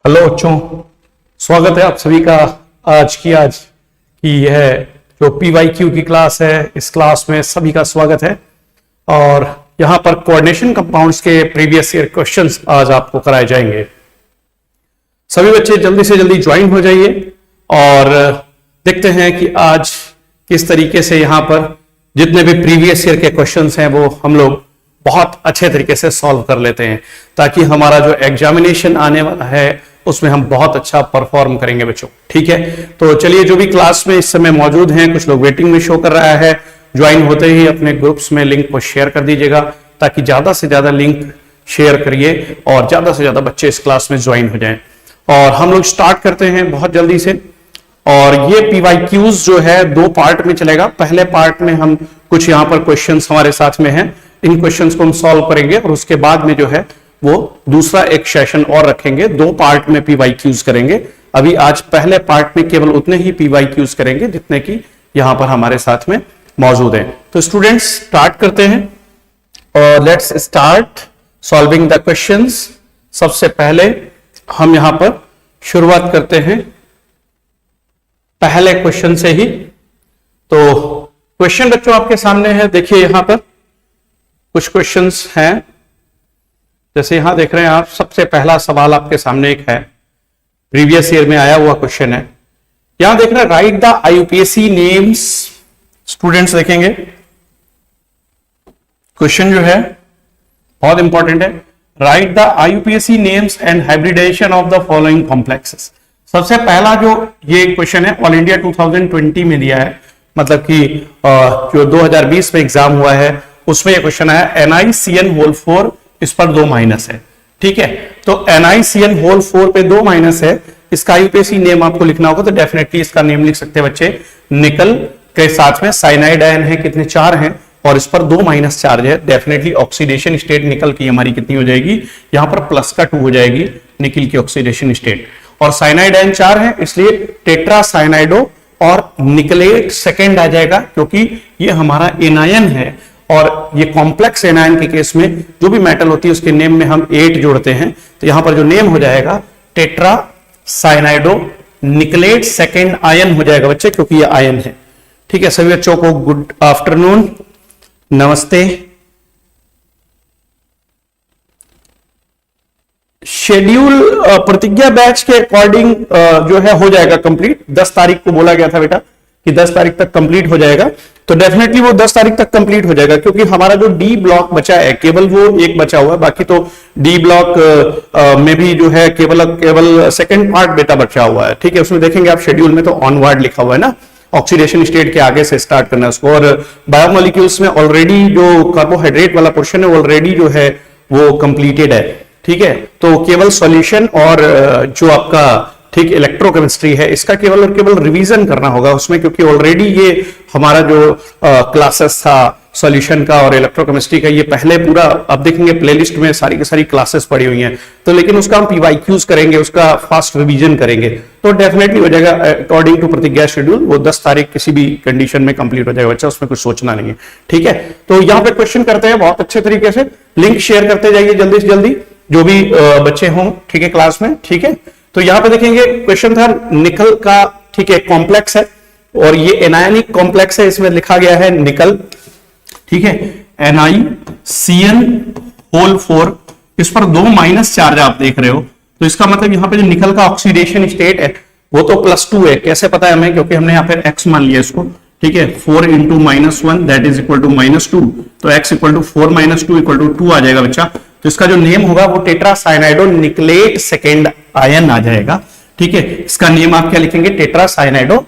Hello बच्चों, स्वागत है आप सभी का आज की यह जो PYQ की क्लास है, इस क्लास में सभी का स्वागत है। और यहां पर कोऑर्डिनेशन कंपाउंड्स के प्रीवियस ईयर क्वेश्चंस आज आपको कराए जाएंगे। सभी बच्चे जल्दी से जल्दी ज्वाइन हो जाइए और देखते हैं कि आज किस तरीके से यहां पर जितने भी प्रीवियस ईयर के क्वेश्चंस हैं वो हम लोग बहुत अच्छे तरीके से सॉल्व कर लेते हैं, ताकि हमारा जो एग्जामिनेशन आने वाला है उसमें हम बहुत अच्छा परफॉर्म करेंगे बच्चों। ठीक है, तो चलिए, जो भी क्लास में इस समय मौजूद हैं, कुछ लोग वेटिंग में शो कर रहा है, ज्वाइन होते ही अपने ग्रुप्स में लिंक को शेयर कर दीजिएगा, ताकि ज्यादा से ज्यादा लिंक शेयर करिए और ज्यादा से ज्यादा बच्चे इस क्लास में ज्वाइन हो जाएं। और हम लोग स्टार्ट करते हैं बहुत जल्दी से। और ये PYQs जो है 2 पार्ट में चलेगा। पहले पार्ट में हम कुछ यहाँ पर क्वेश्चंस हमारे साथ में हैं, इन क्वेश्चंस को हम सॉल्व करेंगे और उसके बाद में जो है वो दूसरा एक सेशन और रखेंगे। 2 पार्ट में PYQs करेंगे। अभी आज पहले पार्ट में केवल उतने ही PYQs करेंगे जितने की यहां पर हमारे साथ में मौजूद हैं। तो स्टूडेंट्स, स्टार्ट करते हैं और let's start solving the questions. सबसे पहले हम यहां पर शुरुआत करते हैं पहले क्वेश्चन से ही। तो क्वेश्चन बच्चों आपके सामने है, देखिए यहां पर कुछ क्वेश्चंस हैं। जैसे यहां देख रहे हैं आप, सबसे पहला सवाल आपके सामने एक है, प्रीवियस ईयर में आया हुआ क्वेश्चन है। यहां देख रहे हैं, write the IUPAC names. Students देखेंगे क्वेश्चन जो है बहुत इंपॉर्टेंट है। Write the IUPAC names and hybridization of the following complexes. सबसे पहला जो ये क्वेश्चन है ऑल इंडिया 2020 में दिया है, मतलब कि जो 2020 में एग्जाम हुआ है उसमें ये क्वेश्चन है। NiCN होल 4, इस पर 2 माइनस है। ठीक है, तो NiCN होल 4 पे 2 माइनस है, इसका IUPAC नेम आपको लिखना होगा। तो डेफिनेटली इसका नेम लिख सकते हैं बच्चे, निकल के साथ में साइनाइड आयन है, कितने 4 हैं, और इस पर 2 माइनस चार्ज है। डेफिनेटली ऑक्सीडेशन स्टेट निकल की हमारी कितनी हो जाएगी, यहां पर प्लस का 2 हो जाएगी निकल की ऑक्सीडेशन स्टेट। और साइनाइड आयन 4 है, इसलिए टेट्रा साइनाइडो और निकलेट सेकेंड आ जाएगा, क्योंकि ये हमारा एनायन है। और ये कॉम्प्लेक्स एनायन के केस में जो भी मेटल होती है उसके नेम में हम 8 जोड़ते हैं। तो यहां पर जो नेम हो जाएगा tetra cyanido nickelate second ion हो जाएगा बच्चे, क्योंकि ये आयन है। ठीक है, सभी बच्चों को गुड आफ्टरनून, नमस्ते। शेड्यूल प्रतिज्ञा बैच के अकॉर्डिंग जो है हो जाएगा कंप्लीट। 10 तारीख को बोला गया था बेटा कि 10 तारीख तक कंप्लीट हो जाएगा, तो डेफिनेटली वो 10 तारीख तक कंप्लीट हो जाएगा, क्योंकि हमारा जो डी ब्लॉक बचा है केवल वो एक बचा हुआ है। बाकी तो डी ब्लॉक में भी जो है केवल सेकंड पार्ट बेटा बचा हुआ है। ठीक है, उसमें देखेंगे आप शेड्यूल में तो ऑनवर्ड लिखा हुआ है ना, ऑक्सीडेशन स्टेट के आगे से स्टार्ट करना है उसको। और बायोमोलिक्यूल्स में ऑलरेडी जो कार्बोहाइड्रेट वाला पोर्शन है ऑलरेडी जो है वो कंप्लीटेड है। ठीक है, तो केवल सॉल्यूशन और जो आपका ठीक इलेक्ट्रोकेमिस्ट्री है इसका केवल और केवल रिवीजन करना होगा उसमें, क्योंकि ऑलरेडी ये हमारा जो क्लासेस था सॉल्यूशन का और इलेक्ट्रोकेमिस्ट्री का, ये पहले पूरा आप देखेंगे प्लेलिस्ट में सारी की सारी क्लासेस पड़ी हुई हैं। तो लेकिन उसका हम PYQs करेंगे, उसका फास्ट रिवीजन करेंगे, तो डेफिनेटली हो जाएगा अकॉर्डिंग टू प्रतिज्ञा शेड्यूल। वो 10 तारीख किसी भी कंडीशन में कंप्लीट हो जाएगा बच्चा, उसमें कुछ सोचना नहीं है। ठीक है, तो यहाँ पे क्वेश्चन करते हैं बहुत अच्छे तरीके से। लिंक शेयर करते जाइए जल्दी से जल्दी, जो भी बच्चे हों ठीक है क्लास में। ठीक है, तो यहां पे देखेंगे क्वेश्चन था निकल का। ठीक है, कॉम्प्लेक्स है और ये एनायनिक कॉम्प्लेक्स है, इसमें लिखा गया है निकल। ठीक है, NiCN होल 4, इस पर 2 माइनस चार्ज आप देख रहे हो, तो इसका मतलब यहां पे जो निकल का ऑक्सीडेशन स्टेट है वो तो +2 है। कैसे पता है हमें, क्योंकि हमने यहाँ पे x मान लिया इसको। ठीक है, 4 × -1 दैट इज इक्वल टू -2, तो x equal to 4 - 2 equal to 2 आ जाएगा बच्चा। तो इसका जो नेम होगा वो tetra cyanido nickelate second ion आ जाएगा। ठीक है, इसका नेम आप क्या लिखेंगे, tetra cyanido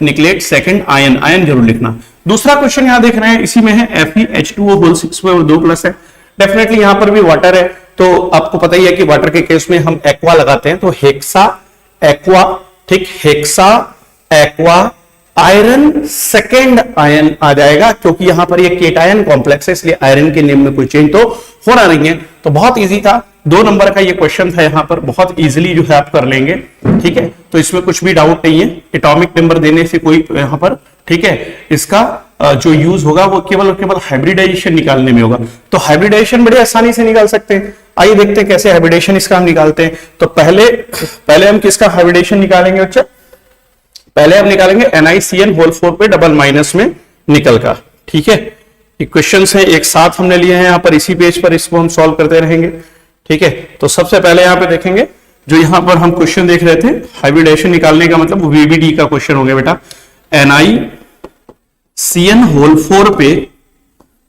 nickelate second ion. Ion जरूर लिखना। दूसरा क्वेश्चन यहां देख रहे हैं, इसी में है FeH2O होल 6 पे और 2 प्लस है। डेफिनेटली यहां पर भी वाटर है, तो आपको पता ही है कि वाटर के केस में हम एक्वा लगाते हैं, तो हेक्सा एक्वा। ठीक, hexa aqua iron second ion आ जाएगा, क्योंकि यहां पर ये केटायन कॉम्प्लेक्स है, इसलिए आयरन के नेम में कोई चेंज तो होना नहीं है। तो बहुत इजी था, 2 नंबर का ये क्वेश्चन था, यहाँ पर बहुत इजीली जो है आप कर लेंगे। ठीक है, तो इसमें कुछ भी डाउट नहीं है, एटॉमिक नंबर देने से कोई यहाँ पर, ठीक है, इसका जो यूज होगा वो केवल और केवल हाइब्रिडाइजेशन निकालने में होगा। तो हाइब्रिडाइजेशन बड़े आसानी से निकाल सकते हैं। आइए देखते हैं कैसे हाइब्रिडाइजेशन इसका हम निकालते हैं। तो पहले हम किसका हाइब्रिडाइजेशन निकालेंगे बच्चा? पहले हम निकालेंगे NiCN होल 4 पे डबल माइनस में निकल का। ठीक है, क्वेश्चन है एक साथ हमने लिए हैं यहाँ पर, इसी पेज पर इसको हम सॉल्व करते रहेंगे। ठीक है, तो सबसे पहले यहाँ पे देखेंगे, जो यहाँ पर हम क्वेश्चन देख रहे थे हाइब्रिडाइजेशन निकालने का मतलब VBD का क्वेश्चन हो गया बेटा। NiCN होल 4 पे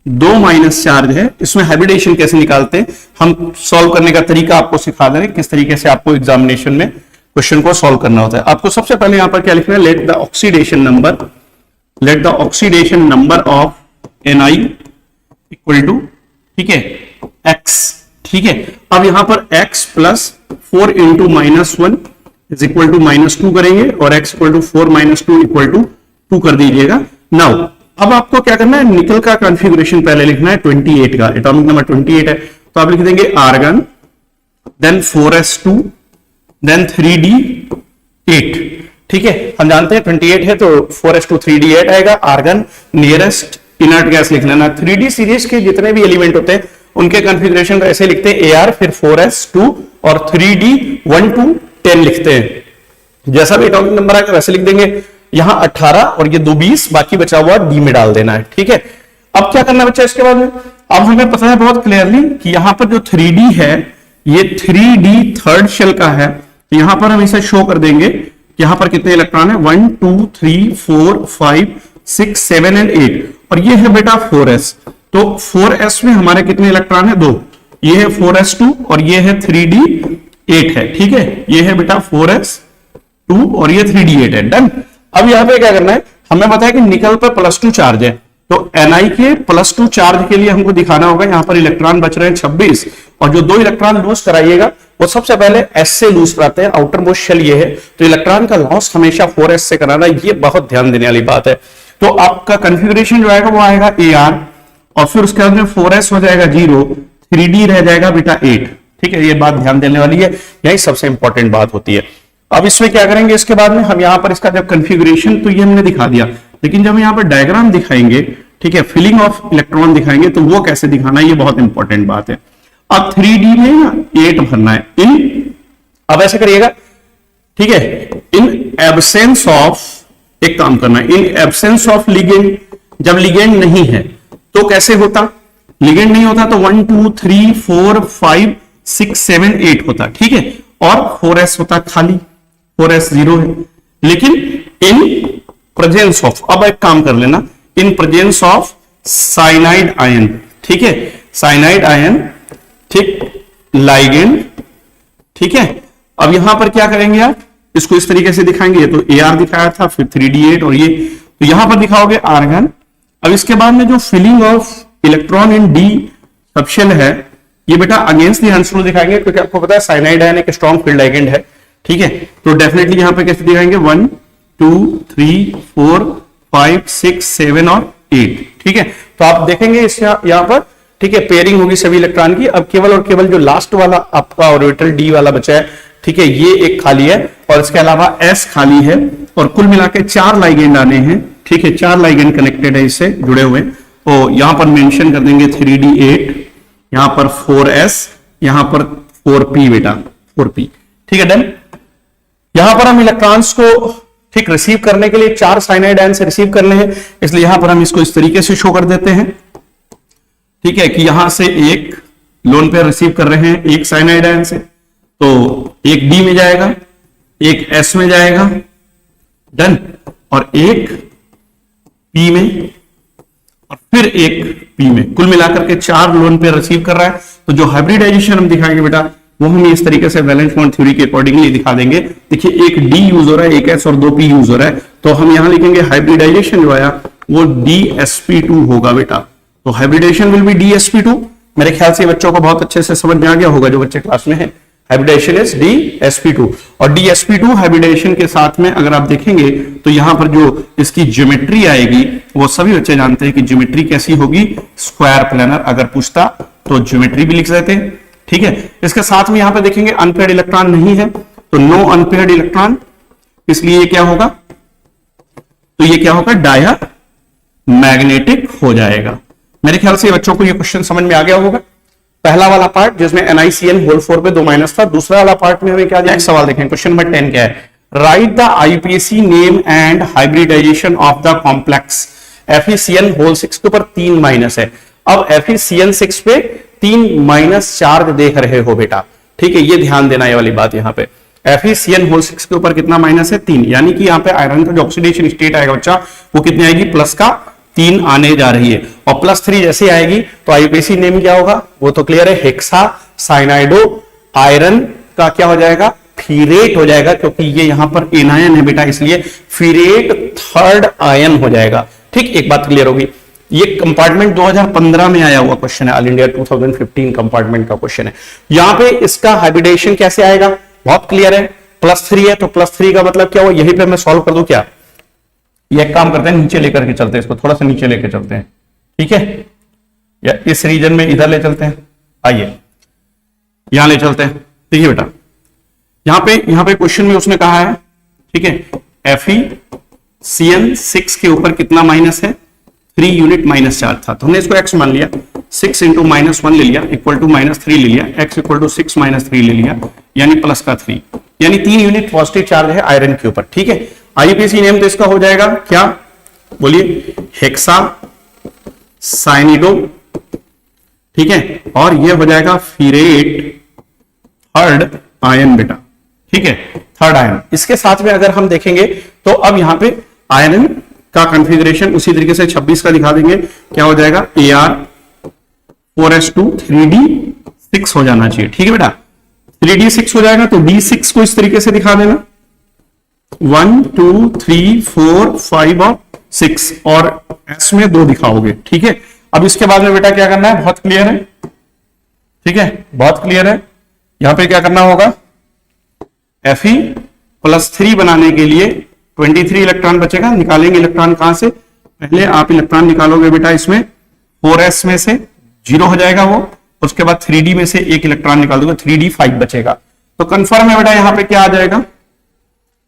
2 माइनस चार्ज है, इसमें हाइब्रिडाइजेशन कैसे निकालते हैं हम सॉल्व करने का तरीका आपको सिखा देंगे, किस तरीके से आपको एग्जामिनेशन में क्वेश्चन को सॉल्व करना होता है। आपको सबसे पहले यहां पर क्या लिखना है, let the oxidation number of Ni equal to, ठीक है, x। ठीक है, अब यहां पर x plus 4 into -1 is equal to -2 करेंगे और x equal to 4 - 2 equal to 2 कर दीजिएगा। नाउ अब आपको क्या करना है, निकल का कॉन्फ़िगरेशन पहले लिखना है 28 का, एटॉमिक नंबर 28 है, तो आप लिख देंगे argon, then 4s2, then 3d8। ठीक है, हम जानते हैं 28 है तो 4s2 3d8 आएगा। आर्गन, नियरेस्ट इनर्ट गैस लिख लेना। 3d सीरीज के जितने भी एलिमेंट होते हैं उनके कॉन्फ़िगरेशन को ऐसे लिखते हैं, AR फिर 4s2 और 3d 1 to 10 लिखते हैं। जैसा भी एटॉमिक नंबर आएगा वैसे लिख देंगे। यहां 18 और ये 2 20, बाकी बचा हुआ d में डाल देना है। ठीक है, अब क्या करना बच्चा इसके बाद में, अब हमें पता है बहुत क्लियरली कि यहां पर जो 3d है ये 3d थर्ड शेल का है, तो यहां पर हम इसे शो कर देंगे कि यहां पर कितने इलेक्ट्रॉन है, 1 2 3 4 5 6 7 एंड 8, और ये है बेटा 4s। तो 4s में हमारे कितने इलेक्ट्रॉन है, 2, ये है 4s2 और ये है 3d8 है। ठीक है, ये है बेटा 4s2 और ये 3d8 है। डन। अब यहां पे क्या करना है, हमें पता है कि निकल पर +2 चार्ज है, तो Ni के +2 चार्ज के लिए हमको दिखाना होगा, यहां पर इलेक्ट्रॉन बच रहे हैं 26, और जो 2 इलेक्ट्रॉन लूज कराइएगा वो सबसे पहले S से लूज कराते हैं, आउटर मोस्ट शेल ये है, तो इलेक्ट्रॉन का लॉस हमेशा 4s से कराना, ये बहुत ध्यान देने वाली बात है। तो आपका कॉन्फ़िगरेशन जो आएगा वो आएगा AR, और फिर उसके बाद में 4s हो जाएगा 0, 3d रह जाएगा बेटा 8। ठीक है, ये बात ध्यान देने वाली है, यही सबसे इंपॉर्टेंट बात होती है। अब इसमें क्या करेंगे, इसके बाद में हम यहां पर इसका जब कॉन्फ़िगरेशन तो ये हमने दिखा दिया, लेकिन जब यहां पर डायग्राम दिखाएंगे, ठीक है, फिलिंग ऑफ इलेक्ट्रॉन दिखाएंगे, तो वो कैसे दिखाना है, ये बहुत इंपॉर्टेंट बात है। अब 3d में ना 8 भरना है अब ऐसे करिएगा, ठीक है, इन एब्सेंस ऑफ, एक काम करना है, इन एब्सेंस ऑफ लिगेंड, जब लिगेंड नहीं है तो कैसे होता, लिगेंड नहीं होता तो 1 2 3 4 5 6 7 8 होता। ठीक है, और 4s होता खाली, 4s 0 है। लेकिन इन प्रेजेंस ऑफ, अब एक काम कर लेना, in presence of cyanide ion, ठीक है, साइनाइड आयन, ठीक, लाइगेंड। ठीक है, अब यहां पर क्या करेंगे आप, इसको इस तरीके से दिखाएंगे, तो AR दिखाया था, फिर 3d8 और ये, तो यहां पर दिखाओगे आर्गन। अब इसके बाद में जो filling of electron in d subshell है, ये बेटा अगेंस्ट द हंस रूल दिखाएंगे, क्योंकि आपको पता है साइनाइड आयन एक स्ट्रॉन्ग फील्ड लाइगेंड है। ठीक है, तो डेफिनेटली यहां पे कैसे दिखाएंगे, 1 2 3 4 5 6 7 और 8। ठीक है, तो आप देखेंगे इस यहां पर, ठीक है, पेयरिंग होगी सभी इलेक्ट्रॉन की। अब केवल और केवल जो लास्ट वाला आपका ऑर्बिटल d वाला बचा है, ठीक है, ये एक खाली है, और इसके अलावा s खाली है, और कुल मिला के 4 लाइगेंड आने हैं। ठीक है, 4 लाइगेंड कनेक्टेड है, इससे जुड़े हुए, तो यहां पर मेंशन कर देंगे 3d8, यहां पर 4s, यहां पर 4p बेटा, 4p। ठीक है, डन। यहां पर हम इलेक्ट्रॉन्स को, ठीक, रिसीव करने के लिए 4 साइनाइड आयन से रिसीव करने हैं, इसलिए यहां पर हम इसको इस तरीके से शो कर देते हैं। ठीक है, कि यहां से एक लोन पेयर रिसीव कर रहे हैं एक साइनाइड आयन से, तो एक D में जाएगा, एक S में जाएगा, डन, और एक P में, और फिर एक P में, कुल मिलाकर के 4 लोन पेयर रिसीव कर रहा है। तो जो हाइब्रिडाइजेशन हम दिखाएंगे बेटा, वो हम इस तरीके से वैलेंस बॉन्ड थ्योरी के अकॉर्डिंगली दिखा देंगे। देखिए, एक D यूज हो रहा है, एक S और 2 P यूज हो रहा है, तो हम यहां लिखेंगे हाइब्रिडाइजेशन जो आया वो DsP2 होगा बेटा। तो हाइब्रिडाइजेशन विल बी DsP2। मेरे ख्याल से बच्चों को बहुत अच्छे से समझ में आ गया होगा जो बच्चे क्लास में है। हाइब्रिडाइजेशन इज DsP2, और DsP2 हाइब्रिडाइजेशन के साथ में अगर आप देखेंगे तो यहां पर जो इसकी ज्योमेट्री आएगी, वो सभी बच्चे जानते हैं कि ज्योमेट्री कैसी होगी, स्क्वायर प्लेनर। अगर पूछता तो ज्योमेट्री भी लिख देते, ठीक है। इसके साथ में यहां पे देखेंगे अनपेयर्ड इलेक्ट्रॉन नहीं है, तो नो अनपेयर्ड इलेक्ट्रॉन, इसलिए ये क्या होगा, तो ये क्या होगा, डाया मैग्नेटिक हो जाएगा। मेरे ख्याल से बच्चों को ये क्वेश्चन समझ में आ गया होगा। पहला वाला पार्ट जिसमें NiCN होल 4 पे 2 माइनस था, दूसरा वाला पार्ट में हमें क्या दिया, सवाल देखें क्वेश्चन नंबर 10 क्या है, write the IUPAC name and hybridization of the complex FeCN whole 6 के ऊपर 3 माइनस है। अब FeCN 6 पे 3 माइनस चार्ज देख रहे हो बेटा, ठीक है, ये ध्यान देना ये वाली बात यहां पे। FeCN होल 6 के ऊपर कितना माइनस है, 3, यानी कि यहाँ पे आयरन का जो ऑक्सीडेशन स्टेट आएगा बच्चा वो कितनी आएगी, प्लस का 3 आने जा रही है, और +3 जैसे आएगी तो IUPAC नेम क्या होगा, वो तो क्लियर है, हेक्सा साइनाइडो आयरन का क्या हो जाएगा, फीरेट हो जाएगा, क्योंकि ये यहां पर एनायन है बेटा, इसलिए फीरेट थर्ड आयन हो जाएगा। ठीक, एक बात क्लियर होगी। ये कंपार्टमेंट 2015 में आया हुआ क्वेश्चन है, ऑल इंडिया 2015 कंपार्टमेंट का क्वेश्चन है। यहां पे इसका हाइब्रिडेशन कैसे आएगा, बहुत क्लियर है, +3 है, तो +3 का मतलब क्या हुआ, यहीं पे मैं सॉल्व कर दूं क्या, ये एक काम करते हैं, नीचे लेकर के चलते हैं इसको, थोड़ा सा नीचे लेकर चलते हैं, ठीक है, या इस रीजन में इधर ले चलते हैं, आइए यहां ले चलते हैं। देखिए बेटा, यहां पे क्वेश्चन में उसने कहा है, ठीक है, FeCN 6 के ऊपर कितना माइनस है, 3 यूनिट माइनस चार्ज था, तो हमने इसको x मान लिया, 6 इंटू -1 ले लिया इक्वल टू -3 ले लिया, x इक्वल टू 6 - 3 ले लिया, यानी प्लस का 3, यानी 3 यूनिट पॉजिटिव चार्ज है आयरन के ऊपर। ठीक है, IUPAC नेम तो इसका हो जाएगा क्या, बोलिए, हेक्सा साइनिडो, ठीक है, और ये हो जाएगा फीरेट थर्ड आयन बेटा, ठीक है, थर्ड आयन। इसके साथ में अगर हम देखेंगे तो अब यहां पे आयरन का कॉन्फ़िगरेशन उसी तरीके से 26 का दिखा देंगे, क्या हो जाएगा, Ar4s2 3d6 हो जाना चाहिए। ठीक है बेटा, 3d6 हो जाएगा तो d6 को इस तरीके से दिखा देना, 1 2 3 4 5 और 6, और s में 2 दिखाओगे। ठीक है, अब इसके बाद में बेटा क्या करना है, बहुत क्लियर है, ठीक है, बहुत क्लियर है, यहां पे क्या करना होगा, Fe+3 बनाने के लिए 23 इलेक्ट्रॉन बचेगा, निकालेंगे इलेक्ट्रॉन कहां से, पहले आप इलेक्ट्रॉन निकालोगे बेटा इसमें 4s में से 0 हो जाएगा वो, उसके बाद 3d में से एक इलेक्ट्रॉन निकाल दोगे, 3d5 बचेगा, तो कंफर्म है बेटा यहां पे क्या आ जाएगा।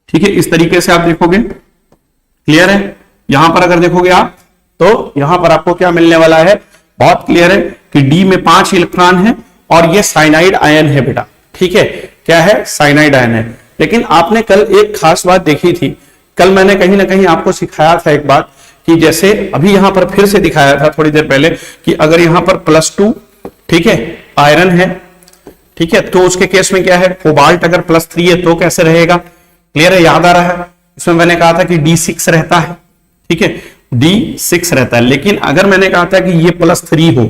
ठीक है, इस तरीके से आप देखोगे, क्लियर है, यहां पर अगर देखोगे आप तो यहां पर आपको क्या मिलने वाला है, बहुत क्लियर है कि डी में 5 इलेक्ट्रॉन है और ये साइनाइड आयन है बेटा। ठीक है, क्या है, साइनाइड आयन है। लेकिन आपने कल एक खास बात देखी थी, कल मैंने कहीं ना कहीं आपको सिखाया था एक बात, कि जैसे अभी यहां पर फिर से दिखाया था थोड़ी देर पहले, कि अगर यहां पर +2, ठीक है, आयरन है, ठीक है, तो उसके केस में क्या है, कोबाल्ट अगर +3 है तो कैसे रहेगा, क्लियर है, याद आ रहा है, इसमें मैंने कहा था कि D6 रहता है, ठीक है, D6 रहता है। लेकिन अगर मैंने कहा था कि ये +3 हो,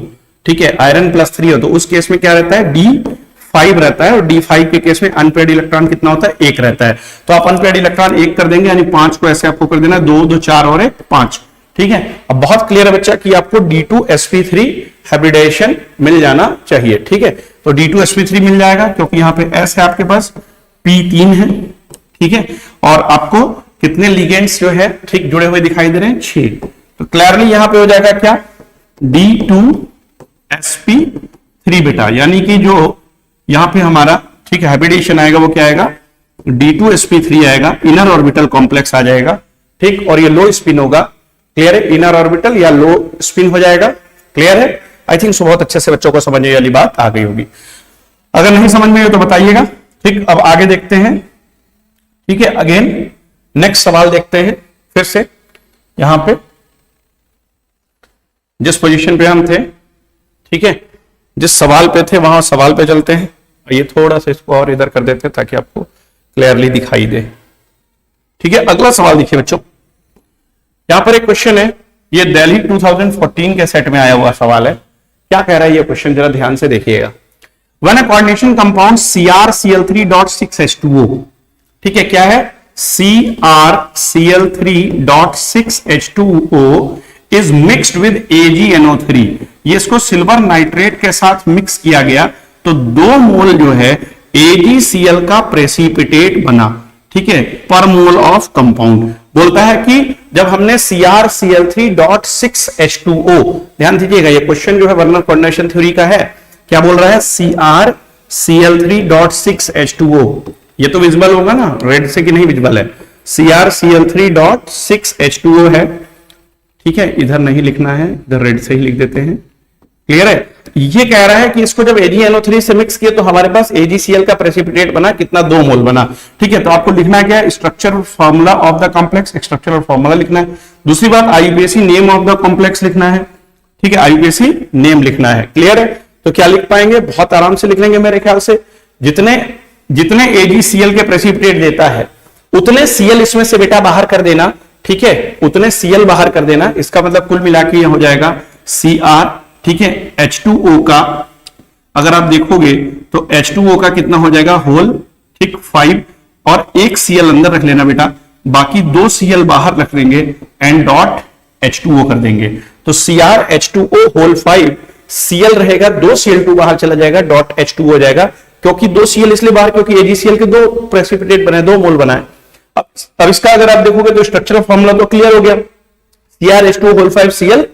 ठीक है, आयरन +3 हो, तो उस केस में क्या रहता है, D5 रहता है, और D5 के केस में अनपेयर्ड इलेक्ट्रॉन कितना होता है, 1 रहता है। तो आप अनपेयर्ड इलेक्ट्रॉन 1 कर देंगे, यानी 5 को ऐसे आपको कर देना, 2 2 4 और 1 5। ठीक है, अब बहुत क्लियर है बच्चा कि आपको D2sp3 हाइब्रिडाइजेशन मिल जाना चाहिए। ठीक है, तो D2sp3 मिल जाएगा, क्योंकि यहां पे S है आपके पास, P3 है, ठीक है, और आपको कितने लिगेंड्स जो है ठीक जुड़े हुए दिखाई दे रहे हैं, 6। तो क्लियरली यहां पे हो जाएगा क्या, D2sp3 बेटा, यानी कि जो यहां पे हमारा, ठीक है, हाइब्रिडेशन आएगा वो क्या आएगा, D2sp3 आएगा, इनर ऑर्बिटल कॉम्प्लेक्स आ जाएगा, ठीक, और ये लो स्पिन होगा, क्लियर है, इनर ऑर्बिटल या लो स्पिन हो जाएगा, क्लियर है। आई थिंक बहुत अच्छे से बच्चों को समझने वाली बात आ गई होगी, अगर नहीं समझ में हो तो बताइएगा। ठीक, अब आगे देखते हैं, ठीक है, अगेन नेक्स्ट सवाल देखते हैं फिर से, यहां पे जिस पोजीशन पे हम थे, ठीक है, जिस सवाल पे थे वहां सवाल पे चलते हैं। ये थोड़ा सा इसको और इधर कर देते हैं ताकि आपको क्लियरली दिखाई दे। ठीक है, अगला सवाल देखिए बच्चों, यहां पर एक क्वेश्चन है, ये दिल्ली 2014 के सेट में आया हुआ सवाल है। क्या कह रहा है ये क्वेश्चन, जरा ध्यान से देखिएगा। When a coordination compound CrCl3.6H2O, ठीक है, क्या है, CrCl3.6H2O is mixed with AgNO3, ये इसको सिल्वर नाइट्रेट के साथ मिक्स किया गया, तो 2 मोल जो है AgCl का प्रेसिपिटेट बना, ठीक है, पर मोल ऑफ कंपाउंड। बोलता है कि जब हमने CrCl3.6H2O, ध्यान दीजिएगा ये क्वेश्चन जो है वर्नर कोऑर्डिनेशन थ्योरी का है, क्या बोल रहा है, CrCl3.6H2O। ये तो विजिबल होगा ना रेड से कि नहीं विजिबल है, CrCl3.6H2O है। ठीक है, इधर नहीं लिखना है, इधर रेड से ही लिख देते हैं। क्लियर है। ये कह रहा है कि इसको जब AgNO3 से मिक्स किया तो हमारे पास AgCl का प्रेसिपिटेट बना कितना, 2 मोल बना। ठीक है, तो आपको लिखना है क्या, structural formula of the complex, structural formula लिखना है। दूसरी बात IUPAC name of the complex लिखना है। ठीक है, IUPAC नेम लिखना है। क्लियर है। तो क्या लिख पाएंगे, बहुत आराम से लिख लेंगे मेरे ख्याल से। जितने AgCl के प्रेसिपिटेट देता है उतने Cl इसमें से बेटा बाहर कर देना। ठीक है, उतने Cl बाहर कर देना। इसका मतलब कुल मिला के हो जाएगा Cr। ठीक है, H2O का अगर आप देखोगे तो H2O का कितना हो जाएगा, होल। ठीक, 5 और एक Cl अंदर रख लेना बेटा, बाकी 2 Cl बाहर रख देंगे एंड डॉट H2O कर देंगे। तो CrH2O होल 5, Cl रहेगा, 2 Cl2 बाहर चला जाएगा, डॉट H2O हो जाएगा। क्योंकि 2 Cl इसलिए बाहर क्योंकि AgCl के 2 प्रेसिपिटेट बने, 2 मोल बनाए। अब इसका अगर आप देखोगे तो स्ट्रक्चरल फॉर्मूला तो क्लियर हो गया, CrH2O होल 5 Cl।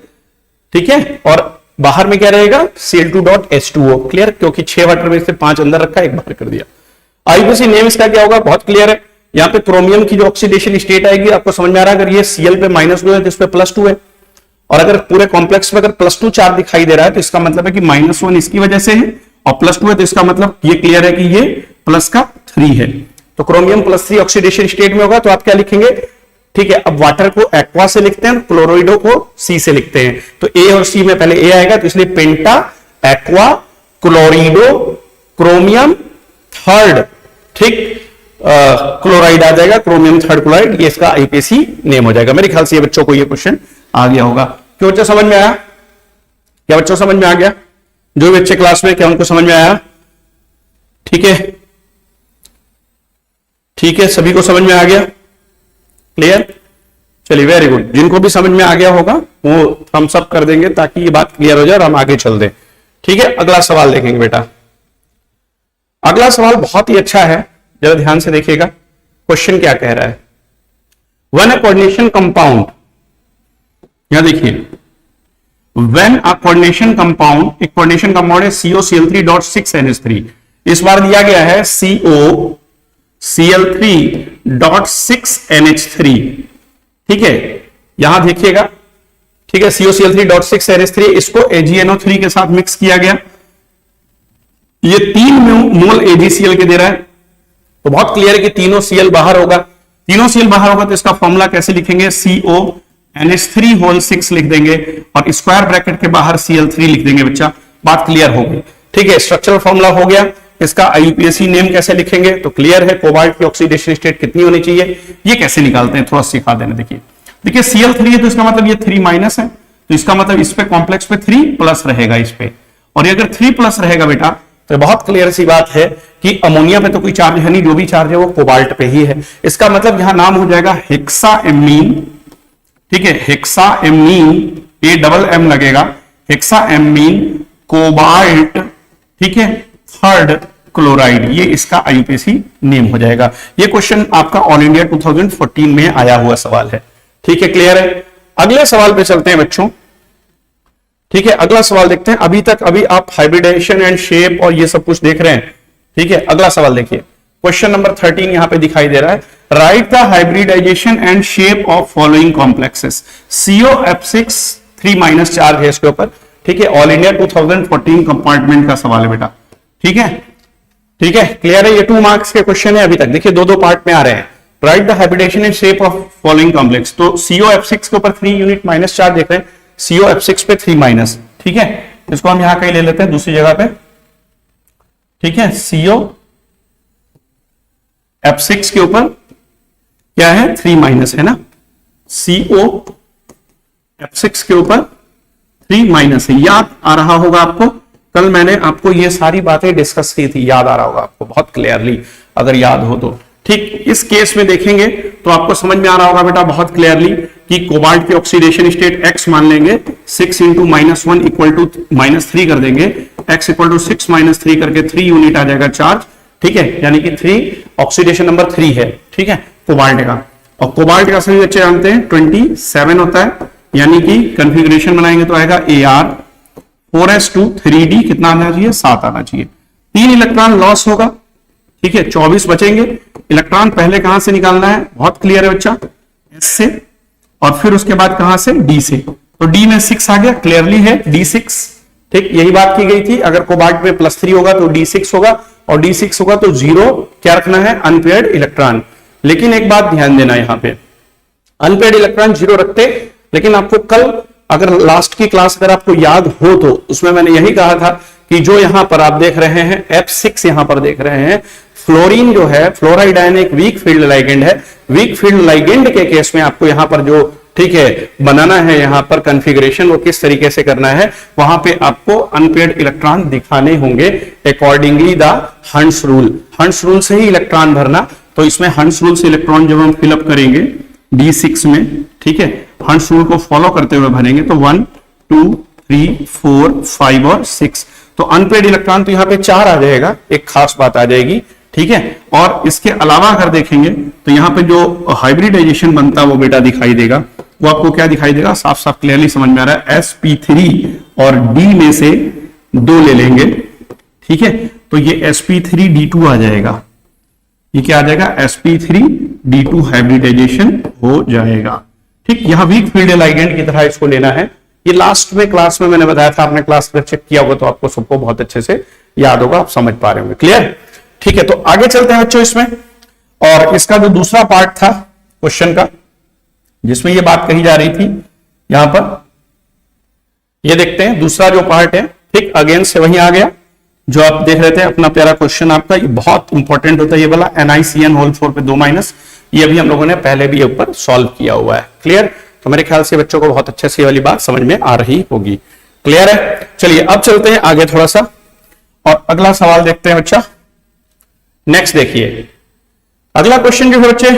ठीक है, और बाहर में क्या रहेगा, Cl2.H2O। क्लियर, क्योंकि 6 वाटर में से 5 अंदर रखा, एक बाहर कर दिया। IUPAC नेम इसका क्या होगा, बहुत क्लियर है। यहाँ पे क्रोमियम की जो ऑक्सीडेशन स्टेट आएगी आपको समझ में आ रहा है। अगर ये Cl पे -2 है तो इस पे +2 है, और अगर पूरे कॉम्प्लेक्स में अगर +2 चार्ज दिखाई दे रहा है तो इसका मतलब है कि -1 इसकी वजह से है, और +2 है तो इसका मतलब ये क्लियर है कि ये प्लस का 3 है। तो क्रोमियम +3 ऑक्सीडेशन स्टेट में होगा, तो आप क्या लिखेंगे। ठीक है, अब वाटर को एक्वा से लिखते हैं, क्लोराइडो को C से लिखते हैं। तो A और C में पहले A आएगा, तो इसलिए पेंटा एक्वा क्लोरिडो क्रोमियम थर्ड। ठीक, क्लोराइड आ जाएगा, क्रोमियम थर्ड क्लोराइड। ये इसका IUPAC नेम हो जाएगा। मेरे ख्याल से ये बच्चों को ये क्वेश्चन आ गया होगा। क्यों बच्चों समझ में आया, क्या बच्चों समझ में आ गया, जो बच्चे क्लास में क्या उनको समझ में आया। ठीक है, ठीक है, सभी को समझ में आ गया। क्लियर, चलिए वेरी गुड। जिनको भी समझ में आ गया होगा वो थम्स अप कर देंगे ताकि ये बात क्लियर हो जाए और हम आगे चल दें। ठीक है, अगला सवाल देखेंगे बेटा। अगला सवाल बहुत ही अच्छा है, जरा ध्यान से देखिएगा। क्वेश्चन क्या कह रहा है, व्हेन अ कोऑर्डिनेशन कंपाउंड, यहां देखिए, व्हेन अ कोऑर्डिनेशन कंपाउंड, एक कोऑर्डिनेशन कंपाउंड है COCl3.6NH3। इस बार दिया गया है COCl3.6NH3। ठीक है, यहां देखिएगा। ठीक है, COCl3.6NH3, इसको AgNO3 के साथ मिक्स किया गया। ये 3 मोल AgCl के दे रहा है, तो बहुत क्लियर है कि तीनों Cl बाहर होगा। तीनों Cl बाहर होगा तो इसका फॉर्मूला कैसे लिखेंगे, CONH3 होल 6 लिख देंगे और स्क्वायर ब्रैकेट के बाहर Cl3 लिख देंगे। बच्चा बात क्लियर हो गई। ठीक है, स्ट्रक्चरल फॉर्मूला हो गया। इसका IUPAC नेम कैसे लिखेंगे, तो क्लियर है, कोबाल्ट की ऑक्सीडेशन स्टेट कितनी होनी चाहिए, ये कैसे निकालते हैं थोड़ा सिखा देना। देखिए Cl3 है तो इसका मतलब ये 3- है, तो इसका मतलब इस पे कॉम्प्लेक्स पे 3+ रहेगा इस पे, और ये अगर 3+ रहेगा बेटा तो बहुत क्लियर सी बात है कि अमोनिया पे तो कोई चार्ज है नहीं, जो भी चार्ज है वो कोबाल्ट पे ही है। इसका मतलब यहां नाम हो जाएगा हेक्साएमीन। ठीक है, हेक्साएमीन, AMM लगेगा, हेक्साएमीन कोबाल्ट। ठीक है, थर्ड क्लोराइड, ये इसका IUPAC नेम हो जाएगा। ये क्वेश्चन आपका ऑल इंडिया 2014 में आया हुआ सवाल है। ठीक है, क्लियर है। अगले सवाल पे चलते हैं बच्चों। ठीक है, अगला सवाल देखते हैं। अभी आप हाइब्रिडाइजेशन एंड शेप और ये सब कुछ देख रहे हैं। ठीक है, अगला सवाल देखिए, क्वेश्चन नंबर 13 यहां पे दिखाई दे रहा है। Write the hybridization and shape of following complexes. COF6 3- charge है इसके ऊपर। ठीक है, ऑल इंडिया 2014 कंपार्टमेंट का सवाल है बेटा। ठीक है, ठीक है, क्लियर है। ये 2 मार्क्स के क्वेश्चन है। अभी तक देखिए 2 पार्ट में आ रहे हैं। Write the hybridization and shape of following complex. तो COF6 के ऊपर 3 यूनिट माइनस चार्ज देख रहे हैं, COF6 पे 3-। ठीक है, इसको हम यहां कहीं ले लेते हैं दूसरी जगह पे। ठीक है, COF6 के ऊपर क्या है, 3- है ना, COF6 के ऊपर 3- है। याद आ रहा होगा आपको, कल मैंने आपको ये सारी बातें डिस्कस की थी, याद आ रहा होगा आपको बहुत क्लियरली, अगर याद हो तो। ठीक, इस केस में देखेंगे तो आपको समझ में आ रहा होगा बेटा बहुत क्लियरली कि कोबाल्ट की ऑक्सीडेशन स्टेट X मान लेंगे, 6 × -1 = -3 कर देंगे, X = 6 - 3 करके 3 यूनिट आ जाएगा चार्ज। ठीक है, यानी कि 3 ऑक्सीडेशन नंबर 3 है। ठीक है, कोबाल्ट का, और कोबाल्ट का सभी बच्चे जानते हैं 27 होता है, यानी कि कंफिग्रेशन बनाएंगे तो आएगा AR 4s2 3d कितना आना चाहिए, 7 आना चाहिए। 3 इलेक्ट्रॉन लॉस होगा, ठीक है, 24 बचेंगे। इलेक्ट्रॉन पहले कहां से निकालना है, बहुत क्लियर है बच्चा, s से, और फिर उसके बाद कहां से, d से। तो d में 6 आ गया, क्लियरली है d6, ठीक, यही बात की गई थी। अगर कोबाल्ट में +3 होगा तो d6 होगा, और d6 होगा तो 0 क्या रखना है, अनपेयर्ड इलेक्ट्रॉन। लेकिन एक बात ध्यान देना, यहां पे अनपेयर्ड इलेक्ट्रॉन 0 रखते, लेकिन आपको कल अगर लास्ट की क्लास अगर आपको याद हो तो उसमें मैंने यही कहा था कि जो यहां पर आप देख रहे हैं F6 यहां पर देख रहे हैं, फ्लोरीन जो है, फ्लोराइड आयन एक वीक फील्ड लाइगेंड है। वीक फील्ड लाइगेंड के केस में आपको यहां पर जो, ठीक है, बनाना है यहां पर कॉन्फ़िगरेशन, वो किस तरीके से करना है, वहां पे आपको अनपेयर्ड इलेक्ट्रॉन दिखाने होंगे अकॉर्डिंगली द हंस रूल। हंस रूल से ही इलेक्ट्रॉन भरना। तो इसमें हंस रूल से इलेक्ट्रॉन जब हम फिलअप करेंगे D6 में, ठीक है, हंस रूल को फॉलो करते हुए भरेंगे तो 1 2 3 4 5 और 6। तो अनपेयर्ड इलेक्ट्रॉन तो यहां पे 4 आ जाएगा, एक खास बात आ जाएगी, ठीक है। और इसके अलावा अगर देखेंगे तो यहां पे जो हाइब्रिडाइजेशन बनता है वो बेटा दिखाई देगा, वो आपको क्या दिखाई देगा, साफ साफ क्लियरली समझ में आ रहा है, sp3 और d में से 2 ले लेंगे, ठीक है, तो ये sp3d2 आ जाएगा। ये क्या आ जाएगा, sp3d2 हाइब्रिडाइजेशन हो जाएगा, ठीक। यहां वीक फील्ड लाइगेंड की तरह इसको लेना है। ये लास्ट में क्लास में मैंने बताया था, आपने क्लास में चेक किया होगा तो आपको सबको बहुत अच्छे से याद होगा, आप समझ पा रहे होंगे, क्लियर, ठीक है। तो आगे चलते हैं बच्चों इसमें, और इसका जो दूसरा पार्ट था क्वेश्चन का, जिसमें ये बात कही जा रही थी, यहां पर ये देखते हैं दूसरा जो पार्ट है, ठीक, अगेन से वही आ गया जो आप देख रहे थे अपना प्यारा क्वेश्चन आपका। ये बहुत इंपॉर्टेंट होता है, ये वाला NiCN होल 4 पे 2 माइनस, ये अभी हम लोगों ने पहले भी ऊपर सॉल्व किया हुआ है, क्लियर। तो मेरे ख्याल से बच्चों को बहुत अच्छे से ये वाली बात समझ में आ रही होगी, क्लियर है। चलिए अब चलते हैं आगे थोड़ा सा, और अगला सवाल देखते हैं बच्चा। नेक्स्ट देखिए अगला क्वेश्चन जो है बच्चे,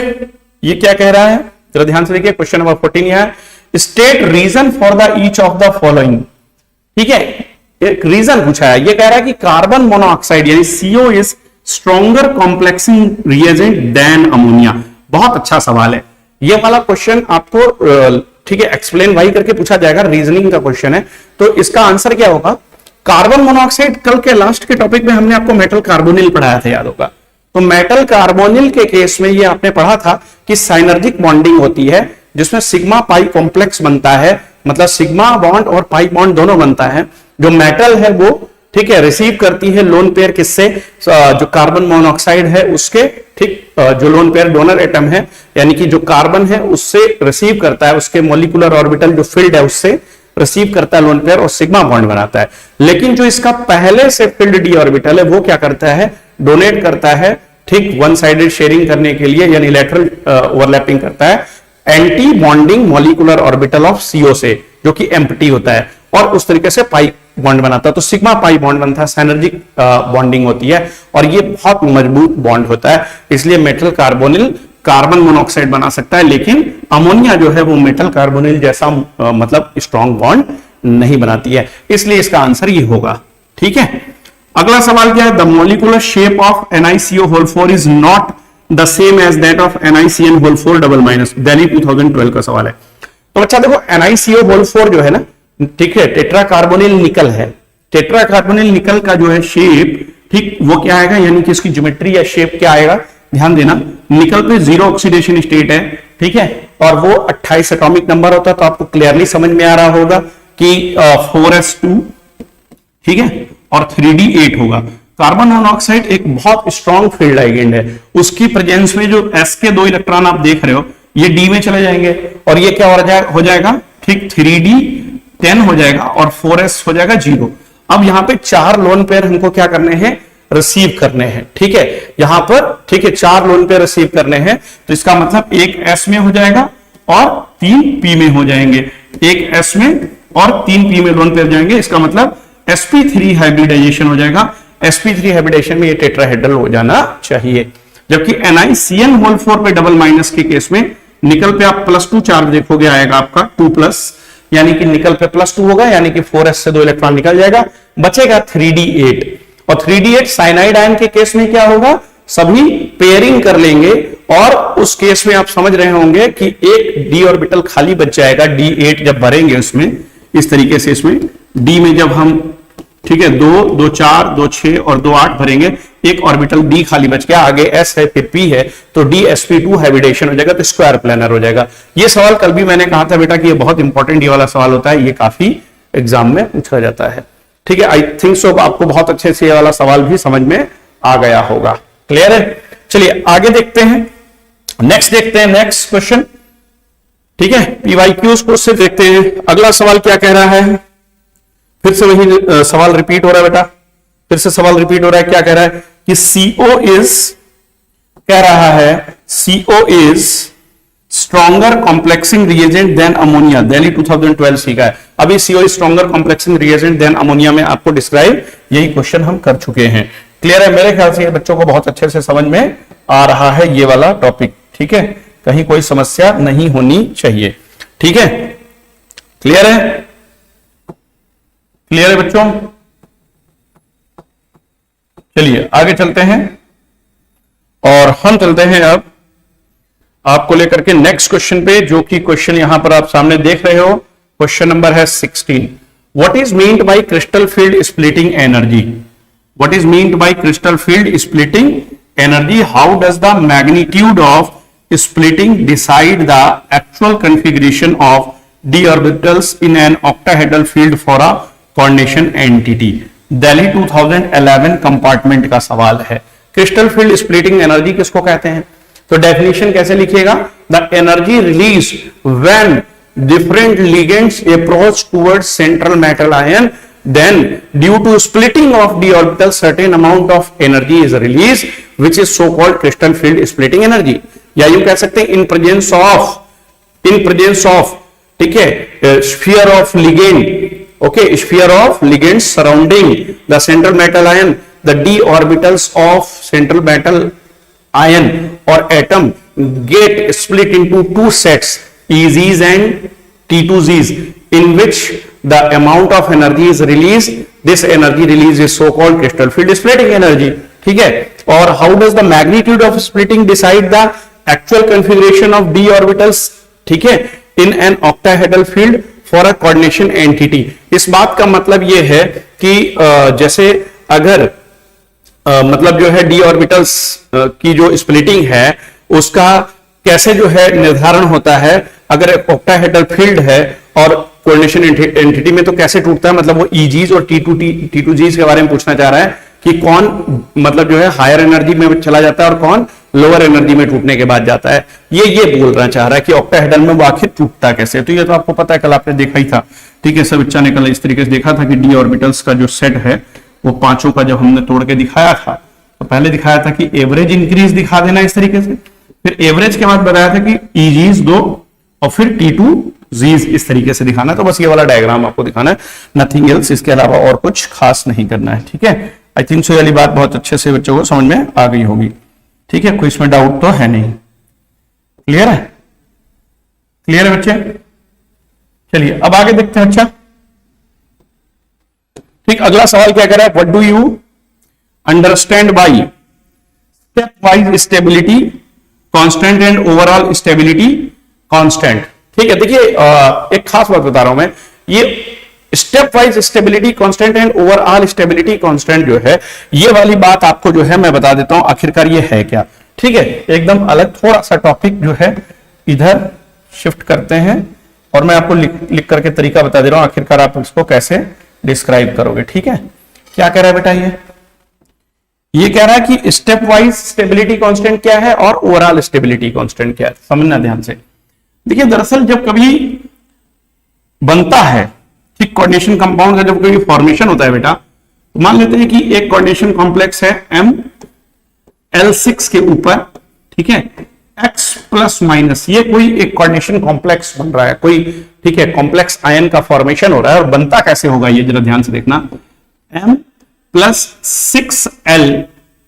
ये क्या कह रहा है, जरा ध्यान से देखिए, क्वेश्चन नंबर 14 है, state reason for the each of the following, ठीक है, एक रीजन पूछा है। ये कह रहा है कि कार्बन मोनोऑक्साइड यानी CO is stronger complexing reagent than ammonia. बहुत अच्छा सवाल है ये वाला क्वेश्चन, आपको ठीक है एक्सप्लेन वाई करके पूछा जाएगा, रीजनिंग का क्वेश्चन है। तो इसका आंसर क्या होगा, कार्बन मोनोऑक्साइड। कल के लास्ट के टॉपिक में हमने आपको मेटल कार्बोनिल पढ़ाया था, याद होगा। तो मेटल कार्बोनिल के केस में ये आपने पढ़ा था कि साइनर्जिक बॉन्डिंग होती है, जिसमें सिग्मा पाई कॉम्प्लेक्स बनता है, मतलब सिग्मा बॉन्ड और पाई बॉन्ड दोनों बनता है। जो मेटल है वो, ठीक है, रिसीव करती है लोन पेयर किससे, जो कार्बन मोनोऑक्साइड है उसके, ठीक, जो लोन पेयर डोनर एटम है, यानी कि जो कार्बन है उससे रिसीव करता है, उसके मॉलिक्यूलर ऑर्बिटल जो फील्ड है उससे रिसीव करता है लोन पेयर और सिग्मा बॉन्ड बनाता है। लेकिन जो इसका पहले से फिल्ड डी ऑर्बिटल है वो क्या करता है, डोनेट करता है, ठीक, वन साइडेड शेयरिंग करने के लिए, यानी लेटरल ओवरलैपिंग करता है anti bonding molecular orbital of CO से, जो कि एम्प्टी होता है, और उस तरीके से पाई बॉन्ड बनाता है। तो सिग्मा पाई बॉन्ड बनता है, साइनर्जिक बॉन्डिंग होती है, और ये बहुत मजबूत बॉन्ड होता है। इसलिए मेटल कार्बोनिल कार्बन मोनोऑक्साइड बना सकता है, लेकिन अमोनिया जो है वो मेटल कार्बोनिल जैसा मतलब स्ट्रॉन्ग बॉन्ड नहीं बनाती है, इसलिए इसका आंसर ये होगा, ठीक है। अगला सवाल क्या है, the molecular shape of NiCO whole 4 is not the same as that of NiCN whole 4 double minus. Delhi 2012 का सवाल है। तो अच्छा देखो, NiCO होल 4 जो है ना, ठीक है, टेट्रा कार्बोनिल निकल है। टेट्रा कार्बोनिल निकल का जो है शेप, ठीक, वो क्या आएगा, यानी कि इसकी ज्योमेट्री या शेप क्या आएगा, ध्यान देना। निकल पे 0 ऑक्सीडेशन स्टेट है, ठीक है, और वो 28 एटॉमिक नंबर होता है। तो आपको क्लियरली समझ में आ रहा होगा कि 4s2, ठीक है, और 3d8 होगा। कार्बन मोनोऑक्साइड एक बहुत स्ट्रॉन्ग फील्ड लाइगेंड है, उसकी प्रेजेंस में जो s के 2 इलेक्ट्रॉन आप देख रहे हो ये d में चले जाएंगे, और ये क्या हो जाएगा, ठीक, 3d10 हो जाएगा, और 4s हो जाएगा 0। अब यहां पे 4 लोन पेयर हमको क्या करने हैं, रिसीव करने हैं, ठीक है, यहां पर, ठीक है, 4 लोन पेयर रिसीव करने हैं। तो इसका मतलब एक s में हो जाएगा और 3 p में हो जाएंगे, एक s में और 3 p में लोन पेयर जाएंगे। इसका मतलब sp3 हाइब्रिडाइजेशन हो जाएगा। sp3 हाइब्रिडाइजेशन में ये टेट्राहेड्रल हो जाना चाहिए। जबकि NiCN होल 4 पे डबल माइनस के केस में निकल पे आप +2 चार्ज देखोगे, आएगा आपका 2+, यानी कि निकल पे +2 होगा, यानी कि 4s से 2 इलेक्ट्रॉन निकल जाएगा, बचेगा 3d8। और 3d8 साइनाइड आयन के केस में क्या होगा, सभी पेयरिंग कर लेंगे, और उस केस में आप समझ रहे होंगे कि एक d ऑर्बिटल खाली बच जाएगा, d8 जब भरेंगे उसमें, इस तरीके से इसमें डी में जब हम, ठीक है, 2 2 4 2 6 और 2 8 भरेंगे, एक ऑर्बिटल डी खाली बच गया, आगे एस है फिर पी है, तो डी sp2 हैबिटेशन हो जाएगा, तो स्क्वायर प्लेनर हो जाएगा। ये सवाल कल भी मैंने कहा था बेटा कि ये बहुत इंपॉर्टेंट ये वाला सवाल होता है, ये काफी एग्जाम में पूछा जाता है। ठीक है, आई थिंक सो आपको बहुत अच्छे से ये वाला सवाल भी समझ में आ गया होगा। क्लियर है? चलिए आगे देखते हैं, नेक्स्ट देखते हैं, नेक्स्ट क्वेश्चन। ठीक है, पीवाईक्यूज को से देखते हैं। अगला सवाल क्या कह रहा है, फिर से वही सवाल रिपीट हो रहा है बेटा, फिर से सवाल रिपीट हो रहा है। क्या कह रहा है कि CO इज, कह रहा है CO is stronger complexing reagent than ammonia. Delhi 2012 सीखा है। अभी CO is stronger complexing reagent than ammonia में आपको डिस्क्राइब, यही क्वेश्चन हम कर चुके हैं। क्लियर है? मेरे ख्याल से ये बच्चों को बहुत अच्छे से समझ में आ रहा है ये वाला टॉपिक। ठीक है, कहीं कोई समस्या नहीं होनी चाहिए। ठीक है, क्लियर है? क्लियर है बच्चों? चलिए आगे चलते हैं और हम चलते हैं अब आपको लेकर के नेक्स्ट क्वेश्चन पे, जो कि क्वेश्चन यहां पर आप सामने देख रहे हो। क्वेश्चन नंबर है 16। What is meant by crystal field splitting energy? What is meant by crystal field splitting energy? How does the magnitude of splitting decide the actual configuration of d orbitals in an octahedral field for a coordination entity? Delhi 2011 compartment का सवाल है। Crystal field splitting energy किसको कहते हैं? तो definition कैसे लिखिएगा? The energy release when different ligands approach towards central metal ion, then due to splitting of d orbital certain amount of energy is released, which is so called crystal field splitting energy। या यूं कह सकते हैं in presence of, ठीक है, sphere of ligand, okay, sphere of ligand surrounding the central metal ion, the d orbitals of central metal ion or atom get split into two sets, EZs and T2Zs, in which the amount of energy is released. This energy release is so called crystal field splitting energy। ठीक है, और how does the magnitude of splitting decide the actual configuration of d orbitals, ठीक है, in an octahedral field for a coordination entity? इस बात का मतलब यह है कि जैसे अगर मतलब जो है d orbitals की जो स्प्लिटिंग है उसका कैसे जो है निर्धारण होता है, अगर octahedral फील्ड है और कोऑर्डिनेशन एंटिटी में तो कैसे टूटता है, मतलब वो EGs और T2Gs के बारे में पूछना चाह रहा है कि कौन मतलब जो है हायर एनर्जी में चला जाता है और कौन लोअर एनर्जी में टूटने के बाद जाता है। ये बोलना चाह रहा है कि ऑक्टाहेड्रल में वो आखिर टूटता कैसे। तो ये तो आपको पता है, कल आपने देखा ही था। ठीक है, सब बच्चा ने कल इस तरीके से देखा था कि डी ऑर्बिटल्स का जो सेट है वो पांचों का जब हमने तोड़ के दिखाया था, तो पहले दिखाया था कि एवरेज इंक्रीज दिखा देना इस तरीके से, फिर एवरेज के बाद बताया था कि EGs 2 और फिर T2Zs इस तरीके से दिखाना है। तो बस ये वाला डायग्राम आपको दिखाना है, नथिंग एल्स, इसके अलावा और कुछ खास नहीं करना है। ठीक है, आई थिंक सो वाली बात बहुत अच्छे से बच्चों को समझ में आ गई होगी। ठीक है, कोई इसमें डाउट तो है नहीं। क्लियर है? क्लियर है बच्चे? चलिए अब आगे देखते हैं। अच्छा ठीक, अगला सवाल क्या कह रहा है? What do you understand by step wise stability constant and overall stability constant? ठीक है, देखिए एक खास बात बता रहा हूं मैं, ये step wise stability constant and overall stability constant जो है, ये वाली बात आपको जो है मैं बता देता हूं आखिरकार ये है क्या। ठीक है, एकदम अलग थोड़ा सा टॉपिक जो है इधर शिफ्ट करते हैं और मैं आपको लिख करके तरीका बता दे रहा हूं आखिरकार आप इसको कैसे डिस्क्राइब करोगे। ठीक है, क्या कह रहा है बेटा? ये कह रहा है कि स्टेप वाइज स्टेबिलिटी कांस्टेंट क्या है और ओवरऑल स्टेबिलिटी कांस्टेंट क्या है, समझना ध्यान से। देखिए दरअसल जब कभी बनता है ठीक कोऑर्डिनेशन कंपाउंड का, जब कभी फॉर्मेशन होता है बेटा, तो मान लेते हैं कि एक कोऑर्डिनेशन कॉम्प्लेक्स है ML6 के ऊपर, ठीक है, X प्लस माइनस, ये कोई एक कोऑर्डिनेशन कॉम्प्लेक्स बन रहा है, कोई ठीक है कॉम्प्लेक्स आयन का फॉर्मेशन हो रहा है। और बनता कैसे होगा ये जरा ध्यान से देखना, M+6L,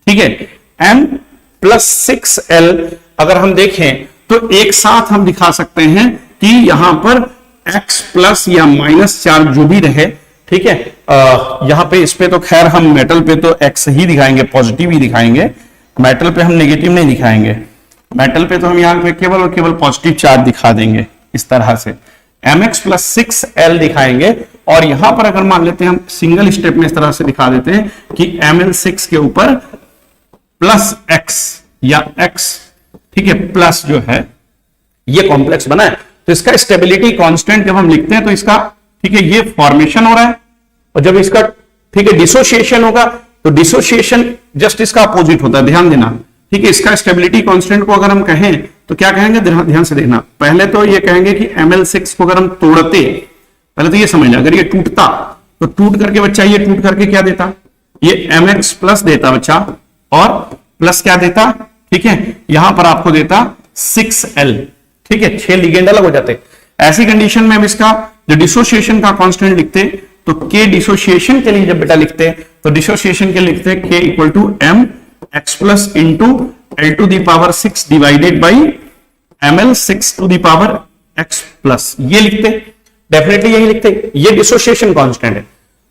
ठीक है, M+6L अगर हम देखें तो एक साथ हम दिखा सकते हैं कि यहां पर X प्लस या माइनस चार्ज जो भी रहे, ठीक है, यहां पे इस पे तो खैर हम मेटल पे तो X ही दिखाएंगे, पॉजिटिव ही दिखाएंगे, मेटल पे हम नेगेटिव नहीं दिखाएंगे। मेटल पे तो हम यहां पे केवल और केवल पॉजिटिव चार्ज दिखा देंगे इस तरह से। mx प्लस 6l दिखाएंगे, और यहां पर अगर मान लेते हैं हम सिंगल स्टेप में इस तरह से दिखा देते हैं कि ml6 के ऊपर प्लस x या x, ठीक है, प्लस जो है ये कॉम्प्लेक्स बना है, तो इसका स्टेबिलिटी कांस्टेंट जब हम लिखते हैं तो इसका, ठीक है, ये फॉर्मेशन हो रहा है, और जब इसका, ठीक है, डिसोसिएशन होगा तो डिसोसिएशन जस्ट इसका अपोजिट होता है, ध्यान देना, ठीक है। इसका स्टेबिलिटी कांस्टेंट को अगर हम कहें तो क्या कहेंगे, ध्यान से देखना, पहले तो ये कहेंगे कि ml6 को अगर हम तोड़ते, पहले तो ये समझना, अगर ये टूटता तो टूट करके बच्चा ये टूट करके क्या देता, ये mx प्लस देता बच्चा, और प्लस क्या देता, ठीक है, यहां पर आपको देता 6l, ठीक है, 6 लिगेंड अलग हो जाते। ऐसी कंडीशन में हम इसका जो डिसोसिएशन का कांस्टेंट लिखते तो k डिसोसिएशन के लिए जब बेटा लिखते तो डिसोसिएशन के लिए लिखते k equal to m x plus into l to the power 6 divided by ml 6 to the power x plus, ये लिखते, डेफिनेटली यही लिखते, ये डिसोसिएशन कांस्टेंट है।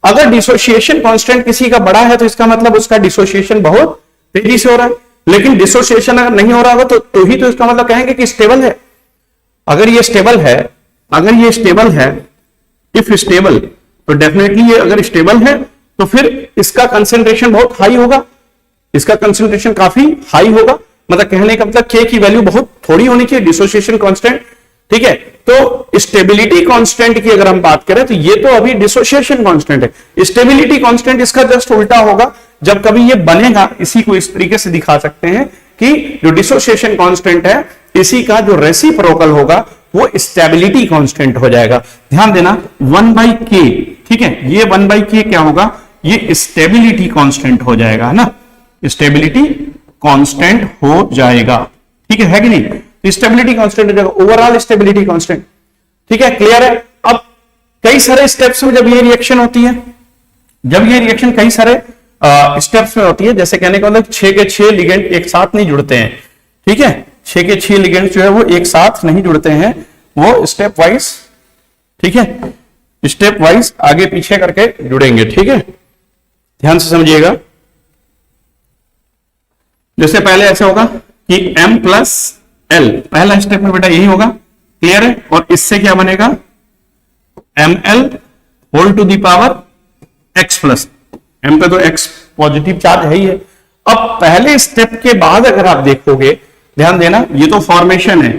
अगर डिसोसिएशन कांस्टेंट किसी का बड़ा है तो इसका मतलब उसका डिसोसिएशन बहुत तेजी से हो रहा है, लेकिन डिसोसिएशन अगर नहीं हो रहा होगा तो ही तो इसका मतलब कहेंगे कि स्टेबल है। अगर ये स्टेबल है, अगर ये स्टेबल है, इफ स्टेबल, तो डेफिनेटली ये अगर स्टेबल है तो फिर इसका कंसेंट्रेशन बहुत हाई होगा, इसका कंसेंट्रेशन काफी हाई होगा, मतलब कहने का मतलब k की वैल्यू बहुत थोड़ी होनी चाहिए, डिसोसिएशन कांस्टेंट, ठीक है। तो स्टेबिलिटी कांस्टेंट की अगर हम बात करें तो ये तो अभी डिसोसिएशन कांस्टेंट है, स्टेबिलिटी कांस्टेंट इसका जस्ट उल्टा होगा, जब कभी ये बनेगा, इसी को इस तरीके से दिखा सकते हैं कि जो डिसोसिएशन कांस्टेंट है इसी का जो रेसिप्रोकल होगा वो स्टेबिलिटी कांस्टेंट हो जाएगा। ध्यान देना 1/k, ठीक है, ये 1/k क्या होगा, ये स्टेबिलिटी कांस्टेंट हो जाएगा, है ना, स्टेबिलिटी कांस्टेंट हो जाएगा, ठीक है कि नहीं, स्टेबिलिटी कांस्टेंट हो जाएगा, ओवरऑल स्टेबिलिटी कांस्टेंट, ठीक है, क्लियर है। अब कई सारे स्टेप्स में जब ये रिएक्शन होती है, जब ये रिएक्शन कई सारे स्टेप्स में होती है, जैसे कहने का मतलब 6 के 6 लिगेंड एक साथ नहीं जुड़ते हैं, ठीक है, 6 के 6 लिगेंड जो है वो एक साथ नहीं जुड़ते हैं, वो स्टेप वाइज, ठीक है, स्टेप वाइज आगे पीछे करके जुड़ेंगे, ठीक है, ध्यान से समझिएगा। जैसे पहले ऐसे होगा कि m प्लस l, पहला स्टेप में बेटा यही होगा, क्लियर है, और इससे क्या बनेगा ml whole to the power x plus, m पे तो x पॉजिटिव चार्ज है ही है। अब पहले स्टेप के बाद अगर आप देखोगे, ध्यान देना, ये तो फॉर्मेशन है,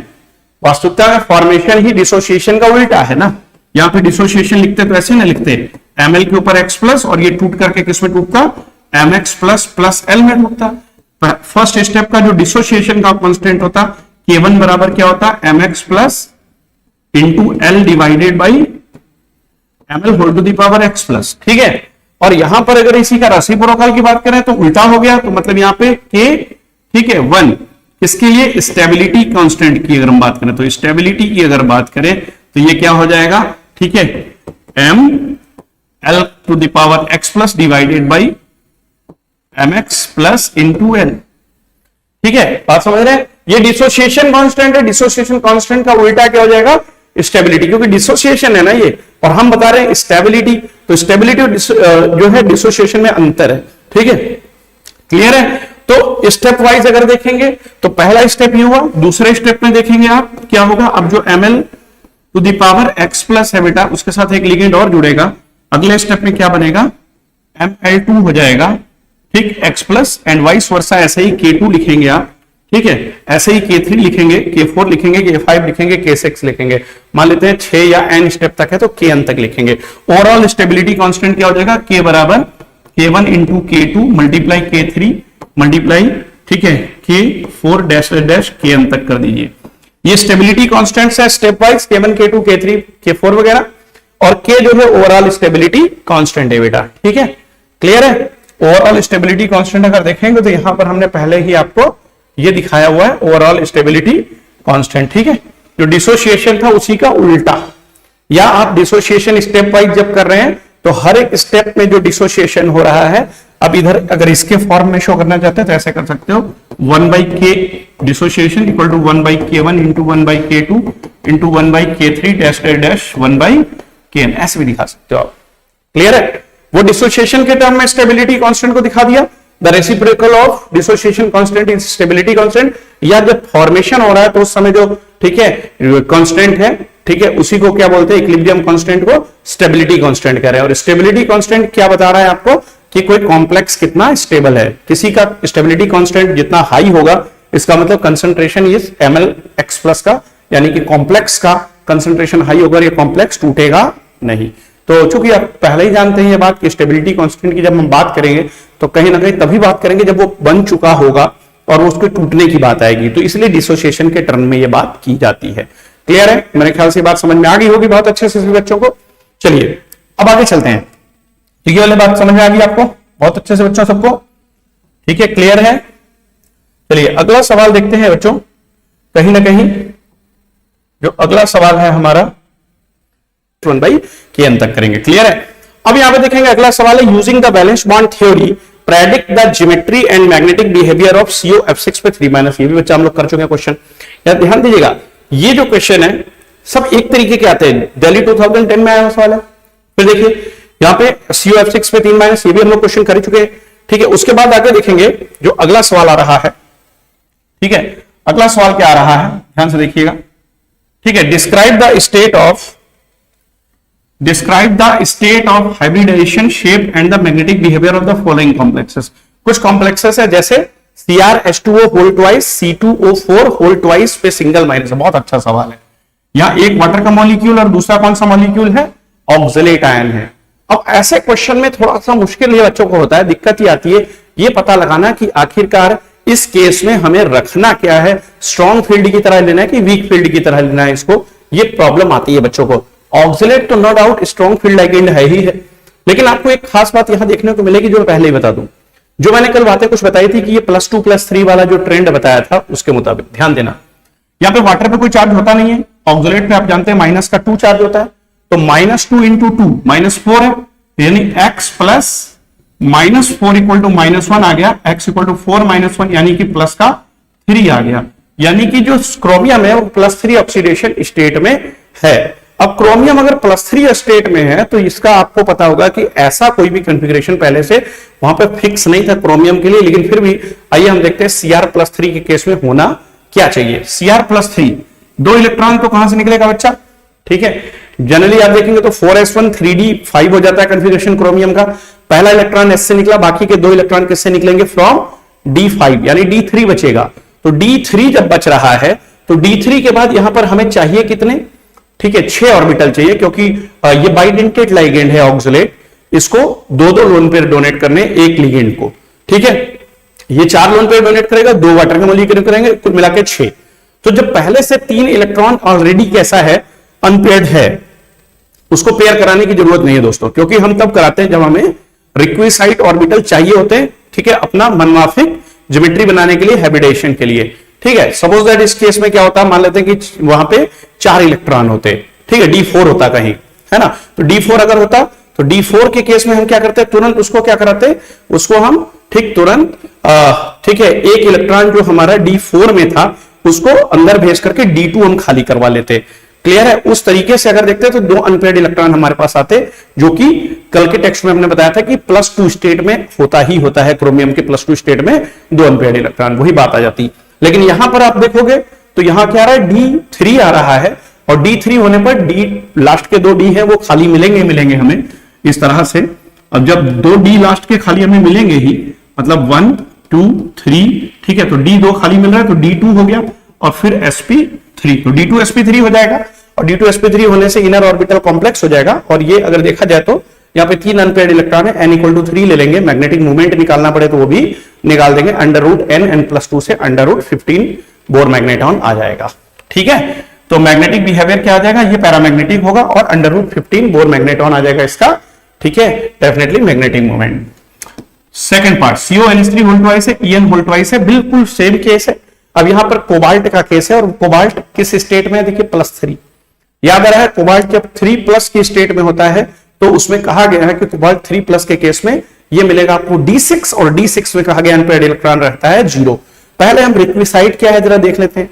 वास्तविकता में फॉर्मेशन ही डिसोसिएशन का उल्टा है ना, यहां पे डिसोसिएशन लिखते तो ऐसे ना लिखते, ml के ऊपर x प्लस, और ये टूट करके किसमें टूटता, mx प्लस प्लस l में टूटता। फर्स्ट स्टेप का जो डिसोसिएशन का कांस्टेंट होता k1 बराबर क्या होता, mx plus into l divided by ml whole to the power x plus, ठीक है। और यहां पर अगर इसी का रेसिप्रोकल की बात करें तो उल्टा हो गया, तो मतलब यहां पे k, ठीक है, 1 किसके लिए, स्टेबिलिटी कांस्टेंट की अगर हम बात करें, तो स्टेबिलिटी की अगर बात करें तो ये क्या हो जाएगा, ठीक है, m l to the power x plus divided by mx plus into l, ठीक है, बात समझ रहे हैं। ये डिसोसिएशन कांस्टेंट है, डिसोसिएशन कांस्टेंट का उल्टा क्या हो जाएगा, स्टेबिलिटी, क्योंकि डिसोसिएशन है ना ये, और हम बता रहे हैं स्टेबिलिटी, तो स्टेबिलिटी जो है डिसोसिएशन में अंतर है, ठीक है, क्लियर है। तो स्टेप वाइज अगर देखेंगे तो पहला स्टेप ये हुआ, दूसरे स्टेप में देखेंगे आप क्या होगा, अब जो ml to the power x plus है बेटा, उसके साथ एक लिगेंड और जुड़ेगा, अगले स्टेप में क्या बनेगा, ml2 हो जाएगा, ठीक, x plus, and vice versa, ऐसे ही k2 लिखेंगे आप, ठीक है, ऐसे ही k3 लिखेंगे, k4 लिखेंगे, k5 लिखेंगे, k6 लिखेंगे, मान लेते हैं 6 या n स्टेप तक है तो kn तक लिखेंगे। ओवरऑल स्टेबिलिटी कांस्टेंट क्या हो जाएगा, k बराबर k1 into k2 multiply k3 multiply, ठीक है, k4 डैश डैश kn तक कर दीजिए। ये स्टेबिलिटी कांस्टेंट्स है step wise, k1 k2 k3 k4 वगैरह, और k जो है ओवरऑल स्टेबिलिटी कांस्टेंट है बेटा, ठीक है, क्लियर है। ओवरऑल स्टेबिलिटी कांस्टेंट अगर देखेंगे तो यहां पर हमने पहले ही आपको ये दिखाया हुआ है ओवरऑल स्टेबिलिटी कांस्टेंट, ठीक है, जो डिसोसिएशन था उसी का उल्टा, या आप डिसोसिएशन स्टेप वाइज जब कर रहे हैं तो हर एक स्टेप में जो डिसोसिएशन हो रहा है, अब इधर अगर इसके फॉर्म में शो करना चाहते हैं तो ऐसे कर सकते हो, 1/k dissociation equal to 1/k1 into 1/k2 into 1/k3 dash dash 1/kn, ऐसे भी दिखा सकते हो आप, क्लियर है। वो डिसोसिएशन के टर्म में स्टेबिलिटी कांस्टेंट को दिखा दिया, the reciprocal of dissociation constant is stability constant, या जब फॉर्मेशन हो रहा है तो उस समय जो, ठीक है, कांस्टेंट है ठीक है, उसी को क्या बोलते हैं, इक्विलिब्रियम कांस्टेंट को स्टेबिलिटी कांस्टेंट कह रहे हैं। और स्टेबिलिटी कांस्टेंट क्या बता रहा है आपको कि कोई कॉम्प्लेक्स कितना स्टेबल है। किसी का स्टेबिलिटी कांस्टेंट जितना हाई होगा, इसका मतलब कंसंट्रेशन इज ml(x+) का, यानी कि कॉम्प्लेक्स का कंसंट्रेशन हाई होगा, ये कॉम्प्लेक्स टूटेगा नहीं। तो चूंकि आप पहले ही जानते हैं ये बात कि स्टेबिलिटी कांस्टेंट की जब हम बात करेंगे तो कहीं ना कहीं तभी बात करेंगे जब वो बन चुका होगा और उसके टूटने की बात आएगी, तो इसलिए डिसोसिएशन के टर्म में ये बात की जाती है। क्लियर है? मेरे ख्याल से बात समझ में आ गई होगी बहुत अच्छे से बच्चों को। चलिए अब आगे चलते हैं। ठीक है, वाली बात समझ में आ गई आपको बहुत अच्छे से बच्चों सबको? ठीक है, क्लियर है? चलिए अगला सवाल देखते हैं बच्चों। कहीं ना कहीं जो अगला सवाल है हमारा 1/k तक करेंगे। क्लियर है? अब यहां पे देखेंगे अगला सवाल है, using the valence bond theory predict the geometry and magnetic behaviour of COF6 पे 3- ये भी बच्चा हम लोग कर चुके हैं क्वेश्चन। यार ध्यान दीजिएगा, ये जो क्वेश्चन है सब एक तरीके के आते हैं, दिल्ली 2010 में आया हुआ सवाल है। फिर देखिए यहां पे COF6 पे 3- ये भी हम लोग क्वेश्चन कर चुके हैं। ठीक है, उसके बाद आगे देखेंगे जो अगला सवाल आ रहा है। ठीक है, अगला सवाल क्या आ रहा है, ध्यान से देखिएगा। ठीक है, describe the state of hybridization shape and the magnetic behaviour of the following complexes. कुछ कॉम्प्लेक्सेस है जैसे CrH2O whole twice, C2O4 whole twice पे सिंगल माइनस। बहुत अच्छा सवाल है। यहां एक वाटर का मॉलिक्यूल और दूसरा कौन सा मॉलिक्यूल है, ऑक्सलेट आयन है। अब ऐसे क्वेश्चन में थोड़ा सा मुश्किल ये बच्चों को होता है, दिक्कत ये आती है ये पता लगाना कि आखिरकार इस केस में हमें रखना क्या है, स्ट्रॉन्ग फील्ड की तरह लेना है कि वीक फील्ड की तरह लेना है इसको, ये प्रॉब्लम आती है बच्चों को। ऑक्सलेट तो no doubt strong field ligand है ही है, लेकिन आपको एक खास बात यहां देखने को मिलेगी जो मैं पहले ही बता दूं। जो मैंने कल बातें कुछ बताई थी कि ये +2+3 वाला जो ट्रेंड बताया था उसके मुताबिक ध्यान देना, यहां पे वाटर पे कोई चार्ज होता नहीं है, ऑक्सलेट पे आप जानते हैं -2 चार्ज होता है, तो -2 × 2 -4 है, यानी x प्लस -4 = -1 आ गया, x = 4 - 1 यानी कि प्लस का 3 आ गया, यानी कि जो क्रोमियम है वो +3 ऑक्सीडेशन स्टेट में है। अब क्रोमियम अगर +3 स्टेट में है तो इसका आपको पता होगा कि ऐसा कोई भी कॉन्फ़िगरेशन पहले से वहां पे फिक्स नहीं था क्रोमियम के लिए, लेकिन फिर भी आइए हम देखते हैं Cr+3 के केस में होना क्या चाहिए। Cr+3 2 इलेक्ट्रॉन तो कहां से निकलेगा बच्चा? ठीक है, जनरली आप देखेंगे तो 4s1 3d5 हो जाता है कॉन्फ़िगरेशन क्रोमियम का। पहला इलेक्ट्रॉन s से निकला, बाकी के 2 इलेक्ट्रॉन किससे निकलेंगे, फ्रॉम d5, यानी d3 बचेगा। तो d3 जब बच रहा है तो d3 के बाद यहां पर हमें चाहिए कितने, ठीक है 6 ऑर्बिटल चाहिए, क्योंकि ये बाइडेंटेट लाइगेंड है ऑक्सलेट, इसको 2-2 लोन पेयर डोनेट करने एक लिगेंड को। ठीक है, ये 4 लोन पेयर डोनेट करेगा, 2 वाटर के मॉलिक्यूल करेंगे, कुल मिला के 6। तो जब पहले से 3 इलेक्ट्रॉन ऑलरेडी कैसा है, अनपेयर्ड है, उसको पेयर कराने की जरूरत नहीं है दोस्तों, क्योंकि हम तब कराते हैं जब हमें रिक्विसाइट ऑर्बिटल चाहिए होते हैं। ठीक है, अपना मनमाफिक ज्योमेट्री बनाने के लिए, हाइब्रिडेशन के लिए। ठीक है, सपोज दैट इस केस में क्या होता है, मान लेते हैं कि वहां पे 4 इलेक्ट्रॉन होते, ठीक है, d4 होता कहीं, है ना, तो d4 अगर होता तो d4 के केस में हम क्या करते हैं, तुरंत उसको क्या कराते, उसको हम ठीक तुरंत ठीक है एक इलेक्ट्रॉन जो हमारा d4 में था उसको अंदर भेज करके d2 हम खाली करवा लेते। क्लियर है? उस तरीके से अगर देखते हैं तो 2 अनपेयर्ड इलेक्ट्रॉन हमारे पास आते, जो कि कल के टेक्स्ट में हमने बताया था कि +2 स्टेट में होता ही होता है, क्रोमियम के +2 स्टेट में 2 अनपेयर्ड इलेक्ट्रॉन, वही बात आ जाती। लेकिन यहां पर आप देखोगे तो यहां क्या आ रहा है, d3 आ रहा है, और d3 होने पर d लास्ट के 2 d है वो खाली मिलेंगे हमें इस तरह से। अब जब 2 d लास्ट के खाली हमें मिलेंगे ही, मतलब 1 2 3, ठीक है, तो d2 खाली मिल रहा है तो d2 हो गया, और फिर sp3, तो d2 sp3 हो जाएगा, और d2 sp3 होने से इनर ऑर्बिटल कॉम्प्लेक्स हो जाएगा। और ये अगर देखा जाए तो यहाँ पे 3 अनपेयर्ड इलेक्ट्रॉन है, n = 3 ले लेंगे, मैग्नेटिक मूवमेंट निकालना पड़े तो वो भी निकाल देंगे, √n+2 से √15 बोर मैग्नेटॉन आ जाएगा। ठीक है, तो मैग्नेटिक बिहेवियर क्या आ जाएगा, ये पैरामैग्नेटिक होगा, और √15 बोर मैग्नेटॉन आ जाएगा इसका। ठीक है, definitely magnetic movement. Second part, CONH3 whole twice है, En होल ट्वाइस है, बिल्कुल सेम केस है। अब यहां पर कोबाल्ट का केस है, और कोबाल्ट किस स्टेट में है, देखिए +3, याद आ रहा है, कोबाल्ट जब 3+ की स्टेट में होता है तो उसमें कहा गया है कि कोबाल्ट 3+ के केस में ये मिलेगा आपको d6, और d6 में कहा गया अनपेयर्ड इलेक्ट्रॉन रहता है 0। पहले हम रिक्विसाइट क्या है जरा देख लेते हैं।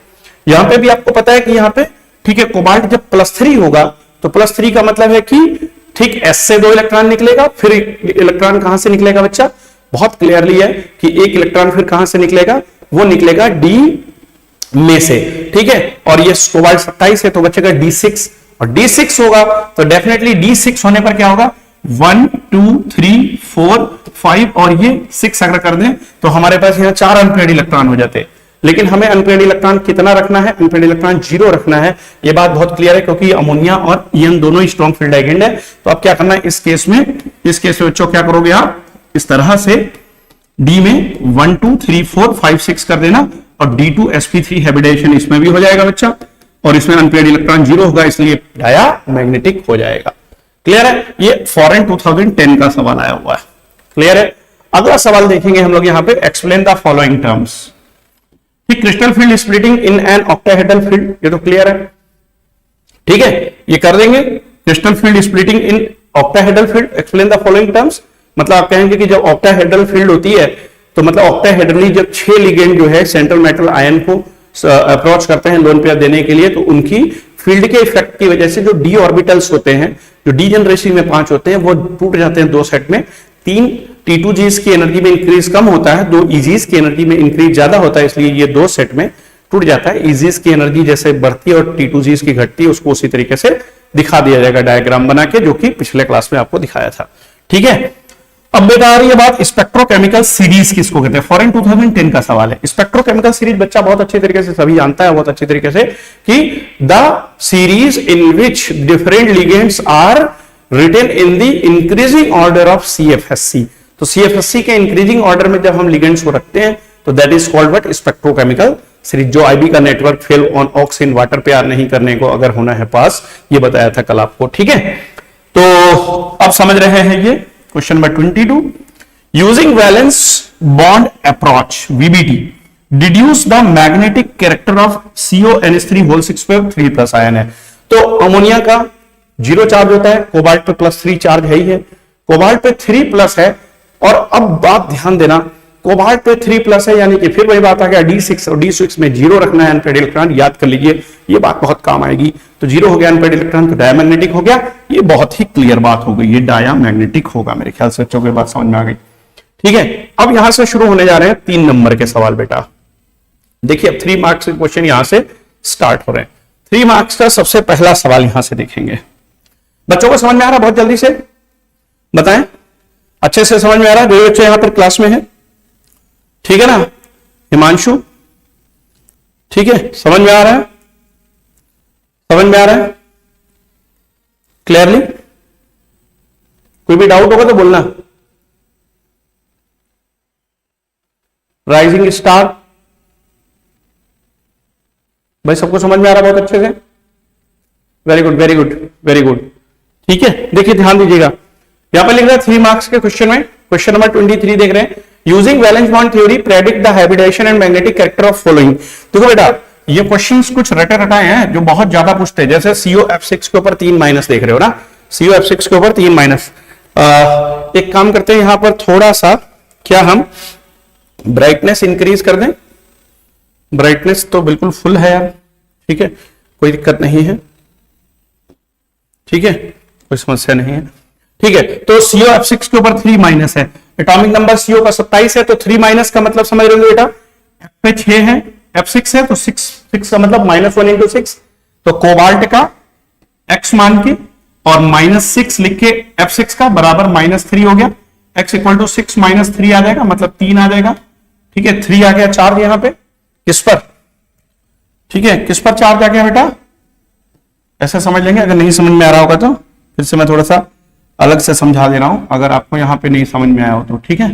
यहां पे भी आपको पता है कि यहां पे ठीक है कोबाल्ट जब +3 होगा तो +3 का मतलब है कि ठीक s से 2 इलेक्ट्रॉन निकलेगा, फिर इलेक्ट्रॉन कहां से निकलेगा बच्चा, बहुत क्लियरली है कि एक इलेक्ट्रॉन फिर कहां से निकलेगा, वो निकलेगा d में से। ठीक है, और ये कोबाल्ट 27 है तो बचेगा d6, और D6 होगा तो डेफिनेटली D6 होने पर क्या होगा 1 2 3 4 5 और ये 6 अगर कर दें तो हमारे पास यहाँ 4 अनपेयर्ड इलेक्ट्रॉन हो जाते हैं। लेकिन हमें अनपेयर्ड इलेक्ट्रॉन कितना रखना है, अनपेयर्ड इलेक्ट्रॉन 0 रखना है। ये बात बहुत क्लियर है क्योंकि अमोनिया और ईएन दोनों ही स्ट्रॉन्ग फील्ड लाइगेंड है। तो अब क्या करना है इस केस में बच्चों क्या करोगे आप इस तरह से डी में 1 2 3 4 5 6 कर देना और D2 sp3 हाइब्रिडाइजेशन इसमें भी हो जाएगा बच्चा और इसमें अनपेयर्ड इलेक्ट्रॉन 0 होगा इसलिए डाया मैग्नेटिक हो जाएगा। क्लियर है, ये फॉरेन 2010 का सवाल आया हुआ है। क्लियर है, अगला सवाल देखेंगे हम लोग यहां पे explain the following terms. Crystal field splitting in an octahedral field, ये तो क्लियर है, ठीक है, ये कर देंगे। Crystal field splitting in octahedral field, explain the following terms, मतलब आप कहेंगे कि जब ऑक्टाहेड्रल फील्ड होती है तो मतलब ऑक्टाहेड्रली जब 6 लिगेंड जो है सेंट्रल मेटल आयन को अप्रोच करते हैं लोन पेयर देने के लिए तो उनकी फील्ड के इफेक्ट की वजह से जो डी ऑर्बिटल्स होते हैं, जो डी जनरेशन में 5 होते हैं, वो टूट जाते हैं 2 सेट में। 3 T2Gs की एनर्जी में इंक्रीज कम होता है, 2 EGs की एनर्जी में इंक्रीज ज्यादा होता है, इसलिए ये 2 सेट में टूट जाता है। EGs की एनर्जी जैसे बढ़ती है और T2Gs की घटती है उसको उसी तरीके से दिखा दिया जाएगा डायग्राम बना के, जो कि पिछले क्लास में आपको दिखाया था। ठीक है, अब बेटा आ रही है बात स्पेक्ट्रोकेमिकल सीरीज किसको कहते हैं। फॉरेन 2010 का सवाल है। स्पेक्ट्रोकेमिकल सीरीज बच्चा बहुत अच्छे तरीके से सभी जानता है, बहुत अच्छे तरीके से, कि the series in which different ligands are written in the increasing order of CFSC। तो CFSC के इंक्रीजिंग ऑर्डर में जब हम लिगेंड्स को रखते हैं तो that is called what, spectrochemical series. जो IB का network fail on oxygen water प्यार नहीं करने को अगर होना है पास, ये बताया था कल आपको। ठीक है, तो अब समझ रहे हैं ये question number 22। Using valence bond approach VBT deduce the magnetic character of CONH3 whole 6 पे 3+ आयन है। तो अमोनिया का 0 चार्ज होता है, कोबाल्ट पे +3 चार्ज है ही है, कोबाल्ट पे 3+ है। और अब बात ध्यान देना, कोबाल्ट पे 3+ है यानी कि फिर वही बात आ गया D6 और D6 में 0 रखना है अनपेयर्ड इलेक्ट्रॉन, याद कर लीजिए ये बात बहुत काम आएगी। तो 0 हो गया अनपेयर्ड इलेक्ट्रॉन तो डायमैग्नेटिक हो गया, ये बहुत ही क्लियर बात हो गई, ये डायमैग्नेटिक होगा। मेरे ख्याल से बच्चों को बात समझ में आ गई। ठीक है, अब यहां से शुरू होने जा रहे हैं 3 नंबर के सवाल बेटा। देखिए अब 3 मार्क्स के क्वेश्चन यहां से स्टार्ट हो रहे हैं। 3 मार्क्स का सबसे पहला सवाल यहां से देखेंगे। बच्चों को समझ में आ रहा है बहुत जल्दी से बताएं, अच्छे से समझ में आ रहा है जो बच्चे यहां पर क्लास में है? ठीक है ना हिमांशु, ठीक है, समझ में आ रहा है, समझ में आ रहा है क्लियरली? कोई भी डाउट होगा तो बोलना। राइजिंग स्टार, भाई सबको समझ में आ रहा है बहुत अच्छे से? Very good very good very good. ठीक है, देखिए ध्यान दीजिएगा, यहां पर लिख रहा है 3 मार्क्स के क्वेश्चन में, क्वेश्चन नंबर 23 देख रहे हैं। Using valence bond theory predict the hybridization and magnetic character of following. देखो बेटा ये क्वेश्चंस कुछ रटे रटाए हैं जो बहुत ज्यादा पूछते हैं, जैसे COF6 के ऊपर 3- देख रहे हो ना, COF6 के ऊपर 3-। एक काम करते हैं यहां पर थोड़ा सा, क्या हम ब्राइटनेस इंक्रीज कर दें? ब्राइटनेस तो बिल्कुल फुल है यार, ठीक है, कोई दिक्कत नहीं है, ठीक है, कोई समस्या नहीं है। ठीक है, तो COF6 के ऊपर 3- है, एटॉमिक नंबर CO का 27 है, तो 3- का मतलब समझ रहे हो बेटा, F पे 6 है, F6 है तो 6 का मतलब -1 × 6, तो कोबाल्ट का X मान के और -6 लिख के F6 का बराबर -3 हो गया, X = 6 - 3 आ जाएगा, मतलब 3 आ जाएगा। ठीक है, 3 आ गया चार्ज यहां पे, किस पर? ठीक है, किस पर चार्ज आ गया बेटा? ऐसा समझ लेंगे, अगर नहीं समझ में आ रहा होगा तो फिर से मैं थोड़ा सा अलग से समझा दे रहा हूं, अगर आपको यहां पे नहीं समझ में आया हो तो। ठीक है,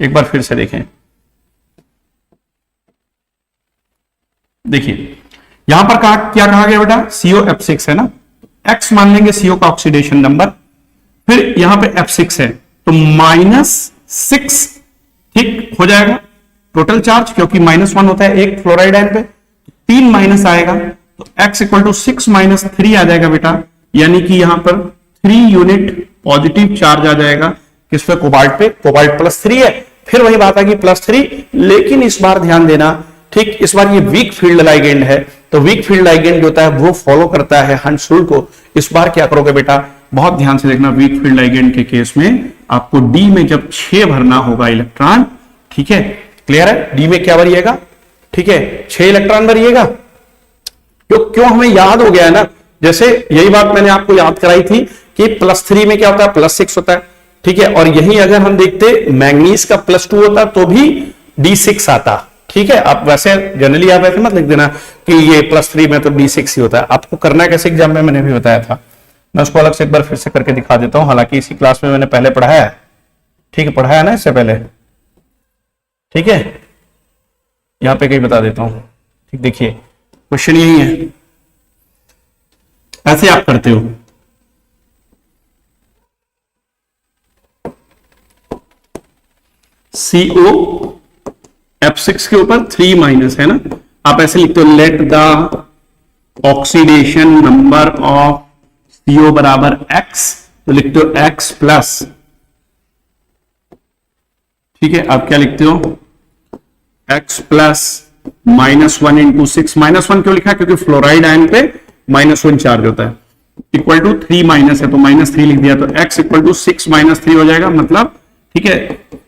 एक बार फिर से देखें, देखिए यहां पर क्या कहा गया बेटा, COF6 है ना, X मान लेंगे CO का ऑक्सीडेशन नंबर, फिर यहां पे F6 है तो -6 ठीक हो जाएगा टोटल चार्ज, क्योंकि -1 होता है एक फ्लोराइड आयन पे, 3- आएगा तो X = 6 - 3 आ जाएगा बेटा, यानी कि यहां पर 3 यूनिट पॉजिटिव चार्ज आ जाएगा किस पे? कोबाल्ट पे। कोबाल्ट +3 है, फिर वही बात आ गई +3, लेकिन इस बार ध्यान देना, ठीक, इस बार ये वीक फील्ड लाइगेंड है, तो वीक फील्ड लाइगेंड जो होता है वो फॉलो करता है हंट्स रूल को। इस बार क्या करोगे बेटा, बहुत ध्यान से देखना, वीक फील्ड लाइगेंड के केस में आपको D में जब 6 भरना होगा इलेक्ट्रॉन, ठीक है, क्लियर है, D में क्या भरिएगा? ठीक है, 6 इलेक्ट्रॉन भरिएगा। क्यों हमें याद हो गया है ना, जैसे यही बात मैंने आपको याद कराई थी कि +3 में क्या होता है, +6 होता है, ठीक है। और यही अगर हम देखते मैंगनीज का +2 होता तो भी D6 आता, ठीक है। आप वैसे जनरली आप ऐसे मत लिख देना कि ये +3 में तो D6 ही होता है। आपको करना है कैसे एग्जाम में मैंने भी बताया था, मैं उसको अलग से एक बार फिर से करके दिखा देता हूं, हालांकि इसी क्लास में मैंने पहले पढ़ाया है, ठीक है, पढ़ाया ना इससे पहले, ठीक है। यहां पे कहीं बता देता हूं, ठीक, देखिए क्वेश्चन यही है, ऐसे आप करते हो, CO F6 के ऊपर 3- है ना, आप ऐसे लिखते हो, late the oxidation number of CO बराबर X, तो लिखते हो X प्लस, ठीक है। आप क्या लिखते हो, X प्लस -1 इंटू 6, -1 क्यों लिखा है, क्योंकि फ्लोराइड आयन पे -1 चार्ज होता है, इक्वल टू 3- है तो -3 लिख दिया, तो X इक्वल टू 6 - 3 हो जाएगा, मतलब ठीक है,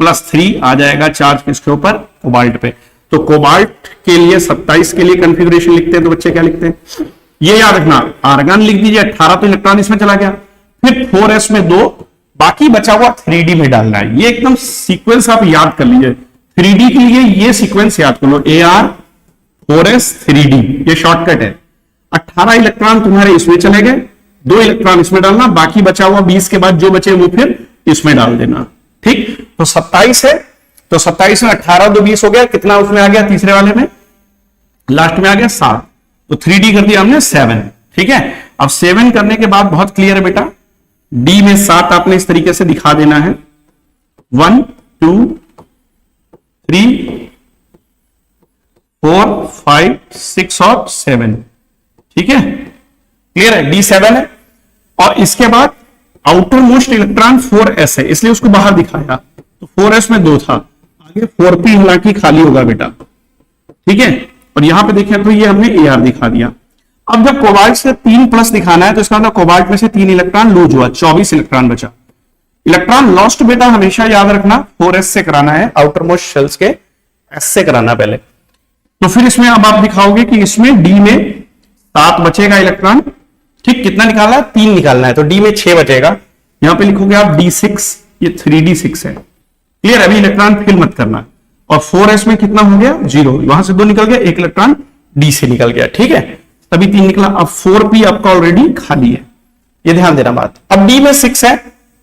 +3 आ जाएगा चार्ज किसके ऊपर, कोबाल्ट पे। तो कोबाल्ट के लिए 27 के लिए कंफिग्रेशन लिखते हैं, तो बच्चे क्या लिखते हैं, ये याद रखना, आर्गन लिख दीजिए 18, तो इलेक्ट्रॉन इसमें चला गया, फिर 4s में 2, बाकी बचा हुआ 3D में डालना है। ये एकदम सीक्वेंस आप याद कर लीजिए, 3D के लिए ये सीक्वेंस याद कर लो, AR 4s 3D, ये शॉर्टकट है। 18 इलेक्ट्रॉन तुम्हारे इसमें चले गए, 2 इलेक्ट्रॉन इसमें डालना, बाकी बचा हुआ 20 के बाद जो बचे वो फिर इसमें डाल देना, ठीक। तो 27 है, तो 27 में 18 2 20 हो गया, कितना उसमें आ गया, तीसरे वाले में लास्ट में आ गया 7, तो 3D कर दिया हमने 7, ठीक है। अब 7 करने के बाद बहुत क्लियर है बेटा, D में 7 आपने इस तरीके से दिखा देना है, 1 2 3 4 5 6 और 7, ठीक है, क्लियर है, D7 है। और इसके बाद आउटर मोस्ट इलेक्ट्रॉन 4s है, इसलिए उसको बाहर दिखाया, तो 4s में 2 था, आगे 4p हालांकि खाली होगा बेटा, ठीक है। और यहां पे देखें तो ये हमने AR दिखा दिया। अब जब कोबाल्ट से 3+ दिखाना है, तो इसका मतलब कोबाल्ट में से 3 इलेक्ट्रॉन लूज हुआ, 24 इलेक्ट्रॉन बचा। इलेक्ट्रॉन लॉस्ट बेटा हमेशा याद रखना 4s से कराना है, आउटर मोस्ट शेल्स के S से कराना पहले। तो फिर इसमें अब आप दिखाओगे कि इसमें D में 7 बचेगा इलेक्ट्रॉन, ठीक, कितना निकालना है, 3 निकालना है, तो D में 6 बचेगा, यहां पे लिखोगे आप D6, ये 3D6 है, क्लियर। अभी इलेक्ट्रॉन फिल मत करना। और 4s में कितना हो गया, 0, वहां से 2 निकल गया, 1 इलेक्ट्रॉन D से निकल गया, ठीक है, तभी 3 निकला। अब 4p आपका ऑलरेडी खाली है, ये ध्यान देना बात। अब D में 6 है,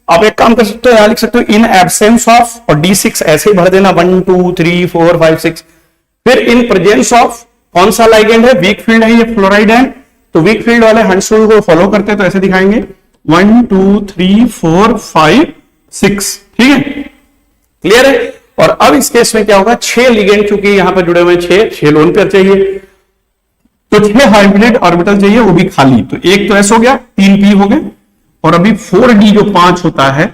आप एक काम कर सकते हो, यहां लिख सकते हो इन एब्सेंस ऑफ, और D6 ऐसे ही भर देना, 1 2 3 4 5 6, फिर इन प्रेजेंस ऑफ कौन सा लाइगेंड है, वीक फील्ड है, ये फ्लोराइड है, तो वीक फील्ड वाले हंस रूल को फॉलो करते हैं, तो ऐसे दिखाएंगे 1 2 3 4 5 6, ठीक है, क्लियर है। और अब इस केस में क्या होगा, 6 लिगेंड चूंकि यहां पर जुड़े हुए 6 लोन पेयर चाहिए, तो 6 हाइब्रिड ऑर्बिटल चाहिए, वो भी खाली, तो एक तो S हो गया, 3p हो गए, और अभी 4d जो 5 होता है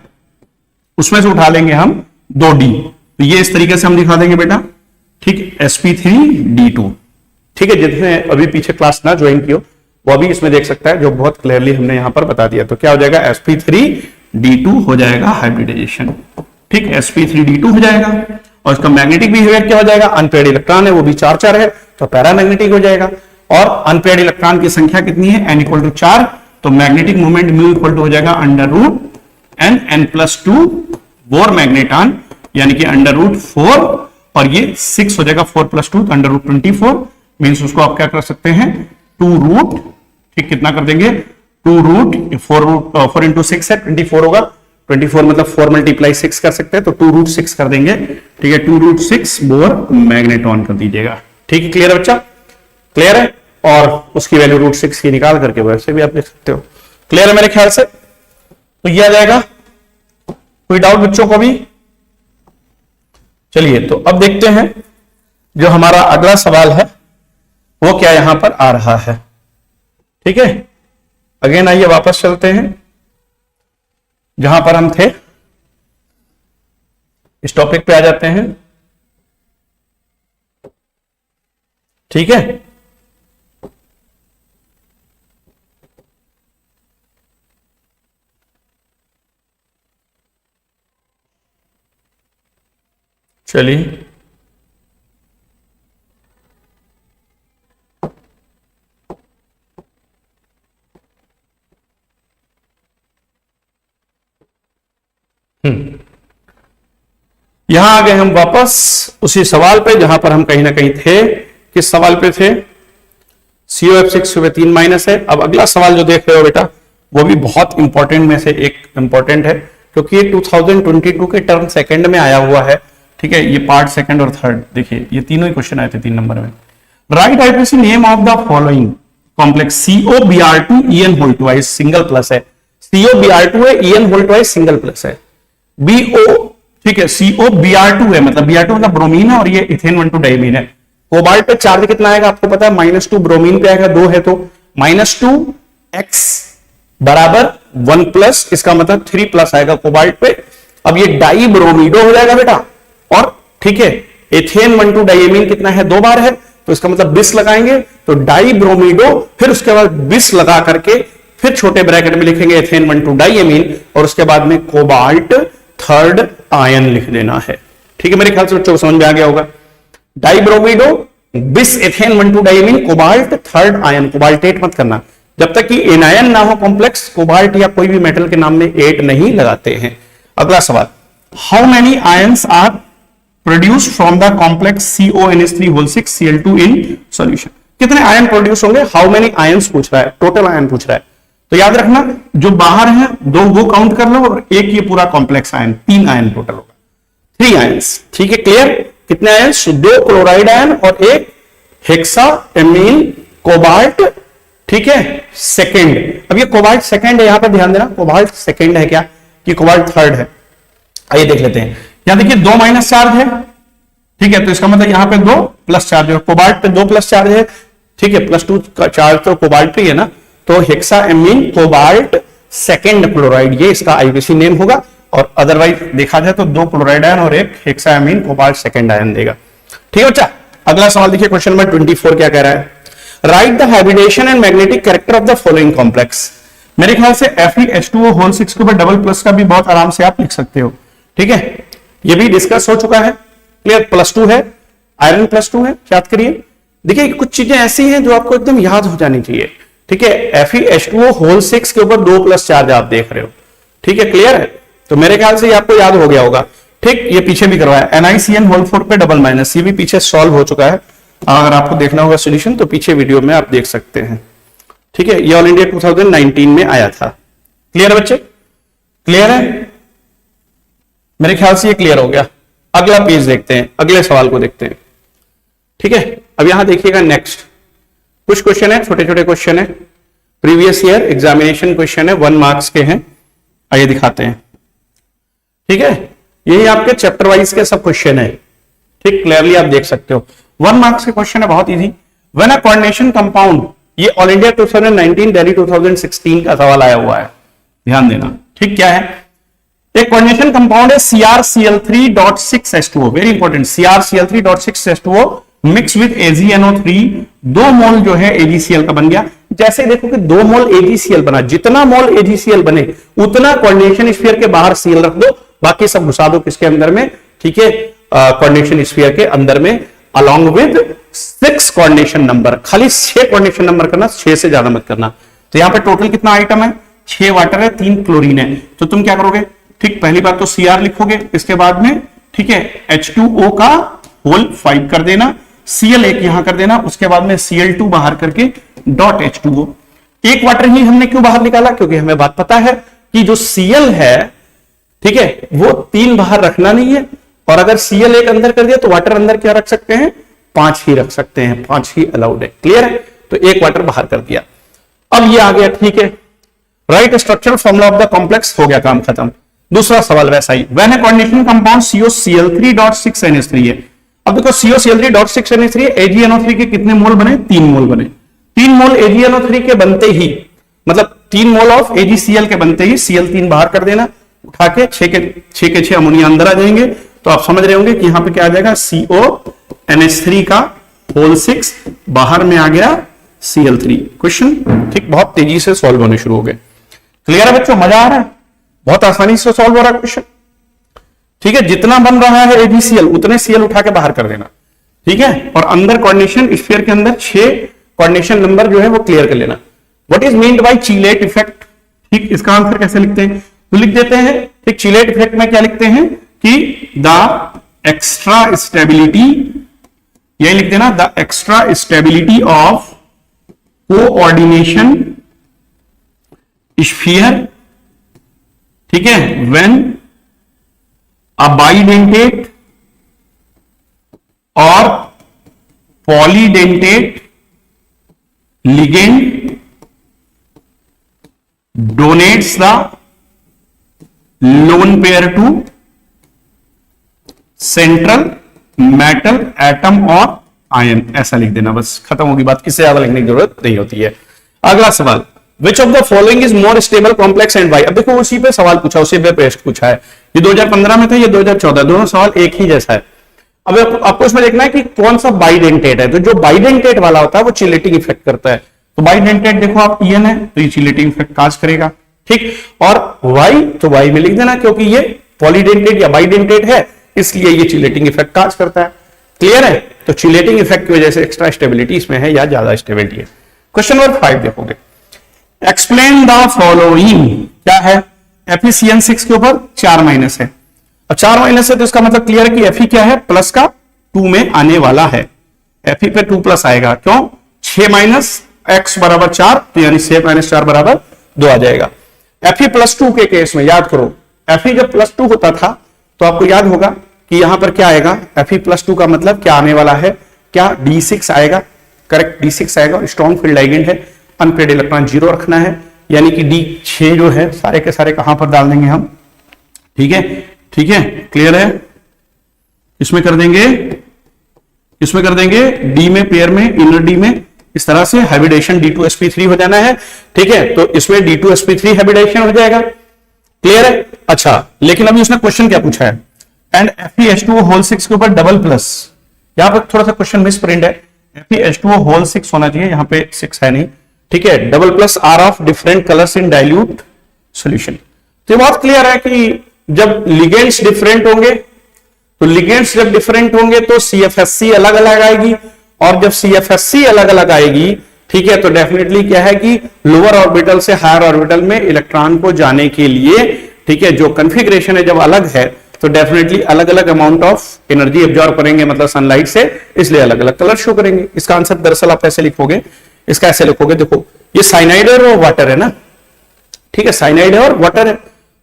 उसमें से उठा लेंगे हम 2d, तो ये इस तरीके से हम दिखा देंगे बेटा, ठीक, sp3d2, ठीक है। जिसने अभी पीछे क्लास ना ज्वाइन की हो वो अभी इसमें देख सकता है, जो बहुत क्लियरली हमने यहां पर बता दिया। तो क्या हो जाएगा, sp3d2 हो जाएगा हाइब्रिडाइजेशन, ठीक, sp3d2 हो जाएगा। और इसका मैग्नेटिक बिहेवियर क्या हो जाएगा, अनपेयर्ड इलेक्ट्रॉन है, वो भी 4 है, तो पैरामैग्नेटिक हो जाएगा। और अनपेयर्ड इलेक्ट्रॉन की संख्या कितनी है, n इक्वल टू 4, तो magnetic moment mu equal to हो जाएगा √n+2 बोर मैग्नेटॉन, यानी कि √4, और ये 6 हो जाएगा, 4 + 2 तो √24, मीन्स उसको आप क्या कर सकते हैं, 2 ठीक, कितना कर देंगे, 4 इंटू 6 है 24 होगा, 24 मतलब 4 × 6 कर सकते हैं, तो 2√6 कर देंगे, ठीक है, 2√6 बोर मैग्नेटॉन कर दीजिएगा, ठीक है, क्लियर है बच्चा, क्लियर है। और उसकी वैल्यू √6 की निकाल करके वैसे भी आप देख सकते हो, क्लियर है मेरे ख्याल से, तो ये आ जाएगा। कोई डाउट बच्चों को भी, चलिए तो अब देखते हैं जो हमारा अगला सवाल है वो क्या यहां पर आ रहा है, ठीक है। अगेन आइए वापस चलते हैं जहां पर हम थे, इस टॉपिक पे आ जाते हैं, ठीक है। चलिए यहां आ गए हम वापस उसी सवाल पे जहां पर हम कहीं ना कहीं थे। किस सवाल पे थे? COF6 में 3 माइनस है। अब अगला सवाल जो देख रहे हो बेटा वो भी बहुत इंपॉर्टेंट में से एक इंपॉर्टेंट है, क्योंकि ये 2022 के टर्म सेकंड में आया हुआ है। ठीक है, ये पार्ट सेकंड और थर्ड, देखिए ये तीनों ही क्वेश्चन आए थे 3 नंबर में। Write IUPAC name of the following complex COBr2 EN whole twice single plus है। COBr2 है, EN whole twice single plus है। BO, ठीक है, COBr2 है, मतलब Br2 मतलब ब्रोमीन है और ये इथेन 1,2 डाइमीन है। कोबाल्ट पे चार्ज कितना आएगा आपको पता है, -2, ब्रोमीन पे आएगा 2 है तो -2x बराबर 1 प्लस, इसका मतलब 3 प्लस आएगा कोबाल्ट पे। अब ये डाई ब्रोमीडो हो जाएगा बेटा, और ठीक है एथेन 1,2 डाइमीन कितना है, 2 बार है, तो इसका मतलब 20 लगाएंगे तो डाई ब्रोमीडो, फिर उसके बाद 20 लगा करके फिर छोटे ब्रैकेट में लिखेंगे एथेन 1,2 डाइमीन, और उसके बाद में कोबाल्ट थर्ड आयन लिख देना है। ठीक है, मेरे ख्याल से बच्चों को समझ में आ गया होगा। डाइब्रोमीडो, बिस ethane 1,2 diamine, cobalt third ion, cobaltate मत करना, जब तक कि एनायन ना हो कॉम्प्लेक्स, कोबाल्ट या कोई भी मेटल के नाम में एट नहीं लगाते हैं। अगला सवाल, how many ions are produced from the complex CONH3 Cl2 in solution. कितने आयन प्रोड्यूस होंगे, हाउ मेनी आयंस पूछ रहा है, टोटल आयन पूछ रहा है। तो याद रखना जो बाहर है 2 वो काउंट कर लो, और एक ये पूरा कॉम्प्लेक्स आयन, 3 आयन टोटल होगा, 3 आयंस। ठीक है, क्लियर? कितने आयन? 2 क्लोराइड आयन और 1 हेक्सा एमीन कोबाल्ट। ठीक है, सेकंड। अब ये कोबाल्ट सेकंड है, यहां पर ध्यान देना, कोबाल्ट सेकंड है क्या कि कोबाल्ट थर्ड है? आइए देख लेते हैं। यहां देखिए 2 माइनस चार्ज है, ठीक है, तो इसका मतलब यहां पे 2 प्लस चार्ज है, कोबाल्ट पे 2 प्लस चार्ज है। ठीक है, +2 का चार्ज तो कोबाल्ट पे है ना, तो hexa amine cobalt second chloride, ये इसका आईपीसी नेम होगा। और अदरवाइज देखा जाए तो 2 क्लोराइड आयन और 1 hexa amine cobalt second ion देगा। ठीक है बच्चा, अगला सवाल देखिए, क्वेश्चन नंबर 24 क्या कह रहा है, write the hybridization and magnetic character of the following complex. मेरे ख्याल से FeH2O होल 6 के ऊपर डबल प्लस का भी बहुत आराम से आप लिख सकते हो। ठीक है, ये भी डिस्कस हो चुका है, क्लियर? +2 है, आयरन +2 है, याद करिए। देखिए कुछ चीजें ऐसी हैं जो आपको एकदम याद हो जानी चाहिए। ठीक है, FeH2O होल 6 के ऊपर 2 प्लस चार्ज आप देख रहे हो। ठीक है, क्लियर है? तो मेरे ख्याल से ये आपको याद हो गया होगा। ठीक, ये पीछे भी करवाया, NiCN होल 4 पे डबल माइनस, ये भी पीछे सॉल्व हो चुका है। अगर आपको देखना होगा सॉल्यूशन तो पीछे वीडियो में आप देख सकते हैं। ठीक है, ये ऑल इंडिया 2019 में आया था। क्लियर है बच्चे? क्लियर है? मेरे ख्याल से ये क्लियर हो गया। अगला पेज देखते हैं, अगले सवाल को देखते हैं। ठीक है, अब यहां देखिएगा नेक्स्ट कुछ क्वेश्चन है, छोटे छोटे क्वेश्चन है, प्रीवियस ईयर एग्जामिनेशन क्वेश्चन है, 1 मार्क्स के हैं। आइए दिखाते हैं। ठीक है, यही आपके चैप्टर वाइज के सब क्वेश्चन है। ठीक, क्लियरली आप देख सकते हो 1 मार्क्स के क्वेश्चन है, बहुत easy. When a coordination compound, ये ऑल इंडिया 2019 दिल्ली 2016 का सवाल आया हुआ है, ध्यान देना। ठीक, क्या है? एक कोऑर्डिनेशन कंपाउंड है CrCl3.6H2O, very important, CrCl3.6H2O mix with AgNO3, 2 मोल जो है AgCl का बन गया। जैसे देखो कि 2 मोल AgCl बना, जितना मोल AgCl बने उतना कोऑर्डिनेशन स्फीयर के बाहर Cl रख दो, बाकी सब घुसा दो किसके अंदर में? ठीक है, कोऑर्डिनेशन स्फीयर के अंदर में, अलॉन्ग विद 6 कोऑर्डिनेशन नंबर। खाली 6 कोऑर्डिनेशन नंबर करना, 6 से ज्यादा मत करना। तो यहां पे टोटल कितना आइटम है? 6 वाटर है, 3 क्लोरीन है। तो तुम क्या करोगे? ठीक, पहली बात तो Cr लिखोगे, इसके बाद में ठीक है H2O का होल 5 कर देना, Cl एक यहां कर देना, उसके बाद में Cl2 बाहर करके डॉट H2O। एक वाटर ही हमने क्यों बाहर निकाला? क्योंकि हमें बात पता है कि जो Cl है, ठीक है, वो 3 बाहर रखना नहीं है, और अगर Cl एक अंदर कर दिया तो वाटर अंदर क्या रख सकते हैं? 5 ही रख सकते हैं, 5 ही अलाउड है। क्लियर है? तो एक वाटर बाहर कर दिया। अब ये आ गया, ठीक है, write structural formula of the complex, हो गया काम खत्म। दूसरा सवाल वैसा ही, when a coordination compound COCl3.6NH3 है। अब देखो COCl3.6NH3 AgNO3 के कितने मोल बने? 3 मोल बने। 3 मोल AgNO3 के बनते ही, मतलब 3 मोल ऑफ AgCl के बनते ही Cl3 बाहर कर देना, उठा के 6 के 6 अमोनिया अंदर आ जाएंगे। तो आप समझ रहे होंगे कि यहां पे क्या आ जाएगा? CONH3 का होल 6 बाहर में आ गया Cl3। क्वेश्चन ठीक बहुत तेजी से सॉल्व होने शुरू हो गए। क्लियर है बच्चों? मजा आ रहा है? बहुत आसानी से सॉल्व हो रहा है क्वेश्चन। ठीक है, जितना बन रहा है AgCl उतने Cl उठा के बाहर कर देना। ठीक है, और अंदर कोऑर्डिनेशन स्फीयर के अंदर 6 कोऑर्डिनेशन नंबर जो है वो क्लियर कर लेना। What is meant bye चीलेट effect? ठीक, इसका आंसर कैसे लिखते हैं? तो लिख देते हैं, ठीक, चीलेट इफेक्ट में क्या लिखते हैं कि द एक्स्ट्रा स्टेबिलिटी, यही लिख देना, the extra stability of coordination sphere, ठीक है, व्हेन अ बाइडेंटेट और polydentate ligand donates the lone pair to central metal atom और आयन, ऐसा लिख देना, बस खत्म होगी बात, इससे ज्यादा लिखने की जरूरत नहीं होती है। अगला सवाल, which of the following is more stable complex and why. अब देखो उसी पे सवाल पूछा, उसी पे पेस्ट पूछा है, ये 2015 में था, ये 2014, दोनों सवाल एक ही जैसा है। अब आपको इसमें देखना है कि कौन सा बाइडेंटेट है, तो जो बाइडेंटेट वाला होता है वो चिलेटिंग इफेक्ट करता है, तो बाइडेंटेट देखो आप ईएन है तो ये चिलेटिंग इफेक्ट काज करेगा, ठीक, और वाई तो वाई में लिख देना क्योंकि ये पॉलीडेंटेट या बाइडेंटेट है इसलिए ये चिलेटिंग इफेक्ट काज करता है। क्लियर है, तो चिलेटिंग इफेक्ट की वजह से एक्स्ट्रा स्टेबिलिटी इसमें है या ज्यादा स्टेबिलिटी है। क्वेश्चन नंबर 5 देखोगे, एक्सप्लेन द फॉलोइंग, क्या है, FeCN6 के ऊपर 4 माइनस है, और 4 माइनस है तो इसका मतलब क्लियर है कि Fe क्या है, प्लस का 2 में आने वाला है, Fe पे 2 प्लस आएगा, क्यों, 6 माइनस x बराबर 4, तो यानी 6 माइनस 4 बराबर 2 आ जाएगा। Fe प्लस 2 के केस में याद करो, Fe जब प्लस 2 होता था तो आपको याद होगा कि यहां पर क्या आएगा, Fe प्लस 2 का मतलब क्या आने वाला है, क्या D6 आएगा, करेक्ट, D6 आएगा, स्ट्रॉन्ग फील्ड लाइगेंड है, अनपेड इलेक्ट्रॉन 0 रखना है, यानी कि D6 जो है सारे के सारे कहां पर डाल देंगे हम, ठीक है, ठीक है, क्लियर है, इसमें कर देंगे, इसमें कर देंगे डी में, पेयर में, इनर डी में, इस तरह से हाइब्रिडेशन D2sp3 हो जाना है, ठीक है, तो इसमें D2sp3 हाइब्रिडेशन हो जाएगा। क्लियर है, अच्छा, लेकिन अभी उसने क्वेश्चन क्या पूछा है, एंड FeH2O होल 6 के ऊपर डबल प्लस, यहां पर थोड़ा सा क्वेश्चन मिस प्रिंट है, FeH2O होल 6 होना चाहिए, यहां पे 6 है नहीं, ठीक है, double plus are of different colours in dilute solution. तो ये बहुत क्लियर है कि जब लिगेंड्स डिफरेंट होंगे, तो लिगेंड्स जब डिफरेंट होंगे तो CFSC अलग अलग आएगी, और जब CFSC अलग अलग आएगी, ठीक है, तो डेफिनेटली क्या है कि लोअर ऑर्बिटल से हायर ऑर्बिटल में इलेक्ट्रॉन को जाने के लिए, ठीक है, जो कॉन्फ़िगरेशन है जब अलग है तो डेफिनेटली अलग अलग अमाउंट ऑफ एनर्जी एब्जॉर्ब करेंगे, मतलब सनलाइट से, इसलिए अलग अलग कलर शो करेंगे। इसका आंसर दरअसल आप ऐसे लिखोगे, इसका ऐसे लिखोगे, देखो ये साइनाइड और वाटर है ना, ठीक है, साइनाइड है और वाटर है,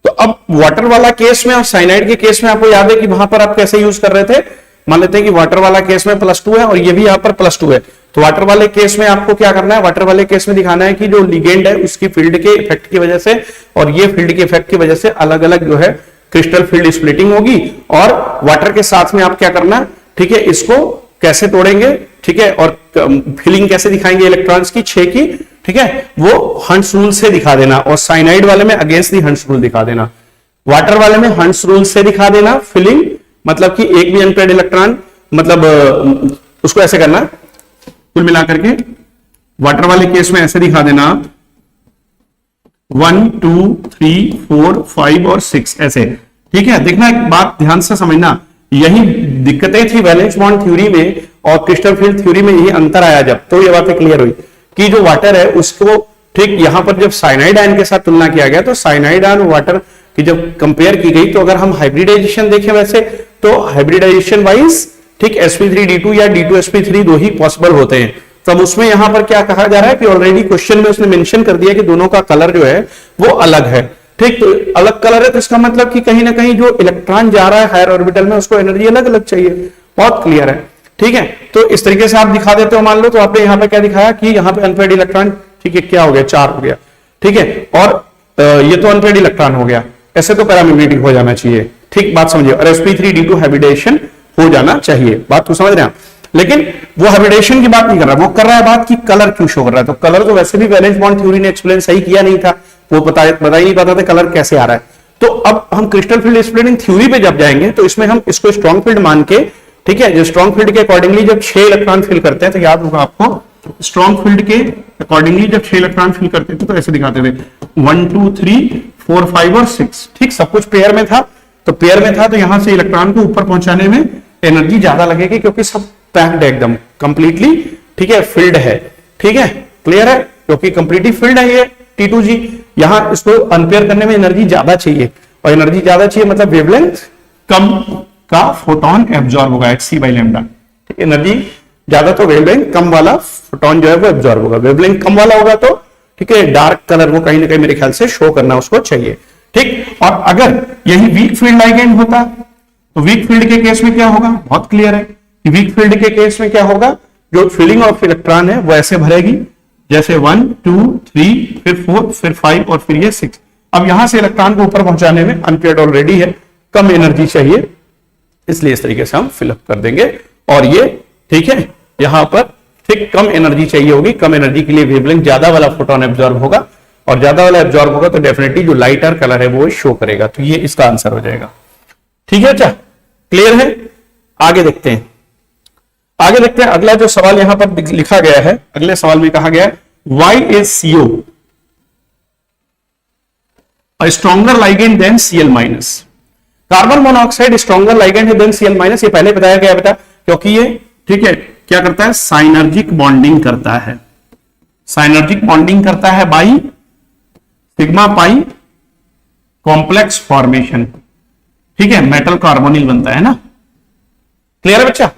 तो अब वाटर वाला केस में और साइनाइड के केस में आपको याद है कि वहां पर आप कैसे यूज कर रहे थे, मान लेते हैं कि वाटर वाला केस में +2 है और ये भी यहां पर +2 है, तो वाटर वाले केस में आपको क्या करना है, वाटर वाले केस में दिखाना है कि जो लिगेंड है उसकी फील्ड के इफेक्ट की वजह से और ये फील्ड के इफेक्ट की वजह से अलग अलग जो है क्रिस्टल फील्ड स्प्लिटिंग होगी, और वाटर के साथ में आप क्या करना, ठीक है, इसको कैसे तोड़ेंगे, ठीक है, और फिलिंग कैसे दिखाएंगे इलेक्ट्रॉन्स की 6 की, ठीक है, वो हंस रूल से दिखा देना, और साइनाइड वाले में अगेंस्ट दी हंस रूल दिखा देना, वाटर वाले में हंस रूल से दिखा देना फिलिंग, मतलब कि एक भी अनपेड इलेक्ट्रॉन, मतलब उसको ऐसे करना, कुल मिलाकर के वाटर वाले केस में ऐसे दिखा देना 1 2 3 4 5 और 6 ऐसे, ठीक है। देखना, एक बात ध्यान से समझना, यही दिक्कतें थी वैलेंस बॉन्ड थ्योरी में और क्रिस्टल फील्ड थ्योरी में, यही अंतर आया जब, तो ये बातें क्लियर हुई कि जो वाटर है उसको, ठीक, यहां पर जब साइनाइड आयन के साथ तुलना किया गया तो साइनाइड आयन वाटर की जब कंपेयर की गई, तो अगर हम हाइब्रिडाइजेशन देखें वैसे तो हाइब्रिडाइजेशन वाइज, ठीक, sp3d2 या d2sp3 दो ही पॉसिबल होते हैं, तब उसमें यहां पर क्या कहा जा रहा है कि ऑलरेडी क्वेश्चन में उसने मेंशन कर दिया कि दोनों का कलर जो है वो अलग है, ठीक, तो अलग कलर है तो इसका मतलब कि कहीं ना कहीं जो इलेक्ट्रॉन जा रहा है हायर ऑर्बिटल में उसको एनर्जी अलग अलग चाहिए, बहुत क्लियर है, ठीक है। तो इस तरीके से आप दिखा देते हो, मान लो तो आपने यहाँ पे क्या दिखाया कि यहाँ पे अनपेड इलेक्ट्रॉन, ठीक है, क्या हो गया, 4 हो गया, ठीक है, और ये तो अनपेड इलेक्ट्रॉन हो गया, ऐसे तो पैरामैग्नेटिक हो जाना चाहिए, ठीक, बात समझिए, और sp3d2 हाइब्रिडेशन हो जाना चाहिए, बात तो समझ रहे हैं। लेकिन वो हाइब्रिडेशन की बात नहीं कर रहा, वो कर रहा है बात कि कलर क्यों शो कर रहा है, तो कलर तो वैसे भी वैलेंस बॉन्ड थ्योरी ने एक्सप्लेन सही किया नहीं था, वो बता ही नहीं पाता था कलर कैसे आ रहा है। तो अब हम क्रिस्टल फील्ड स्प्लिटिंग थ्योरी पे जब जाएंगे तो इसमें हम इसको स्ट्रॉन्ग फील्ड मान के, ठीक है, जो स्ट्रॉन्ग फील्ड के अकॉर्डिंगली जब 6 इलेक्ट्रॉन फिल करते हैं, तो याद होगा आपको स्ट्रॉन्ग फील्ड के अकॉर्डिंगली जब 6 इलेक्ट्रॉन फिल करते थे तो ऐसे दिखाते थे 1 2 3 4 5 और 6, ठीक, सब कुछ पेयर में था, तो पेयर में था तो यहां से इलेक्ट्रॉन को ऊपर पहुंचाने में एनर्जी ज्यादा लगेगी क्योंकि सब पैक्ड है एकदम कंप्लीटली, ठीक है, फिल्ड है, ठीक है, क्लियर है, क्योंकि कंप्लीटली फिल्ड है ये T2G, यहां इसको अनपेयर करने में एनर्जी ज्यादा चाहिए, और एनर्जी ज्यादा चाहिए मतलब वेवलेंथ कम का फोटोन एब्जॉर्ब होगा, hc बाई लैम्डा। ठीक है, एनर्जी ज्यादा तो वेवलेंथ कम वाला फोटोन जो है वो एब्जॉर्ब होगा, वेवलेंथ कम वाला होगा तो ठीक है डार्क कलर वो कहीं ना कहीं मेरे ख्याल से शो करना उसको चाहिए। ठीक, और अगर यही वीक फील्ड लाइगेंड होता तो वीक फील्ड के केस में क्या होगा, बहुत क्लियर है कि वीक फील्ड के केस में क्या होगा, जो फीलिंग ऑफ इलेक्ट्रॉन है वो ऐसे भरेगी जैसे 1 2 3 फिर 4 फिर 5 और फिर ये 6। अब यहां से इलेक्ट्रॉन को ऊपर पहुंचाने में अनपेयर्ड ऑलरेडी है, कम एनर्जी चाहिए, इसलिए इस तरीके से हम फिलअप कर देंगे। और ये ठीक है यहां पर ठीक कम एनर्जी चाहिए होगी, कम एनर्जी के लिए वेवलेंथ ज्यादा वाला फोटोन एब्जॉर्ब होगा, और ज्यादा वाला एब्जॉर्ब होगा तो डेफिनेटली जो लाइटर कलर है वो शो करेगा। तो ये इसका आंसर हो जाएगा। ठीक है, अच्छा क्लियर है। आगे देखते हैं, आगे देखते हैं अगला जो सवाल यहां पर लिखा गया है, अगले सवाल में कहा गया है why is CO a stronger ligand than Cl minus. Carbon monoxide stronger ligand है देन Cl माइनस, ये पहले बताया गया बेटा, क्योंकि ये ठीक है क्या करता है, साइनर्जिक बॉन्डिंग करता है, साइनर्जिक बॉन्डिंग करता है by sigma pi complex formation. ठीक है, मेटल कार्बोनिल बनता है ना, क्लियर है बच्चा,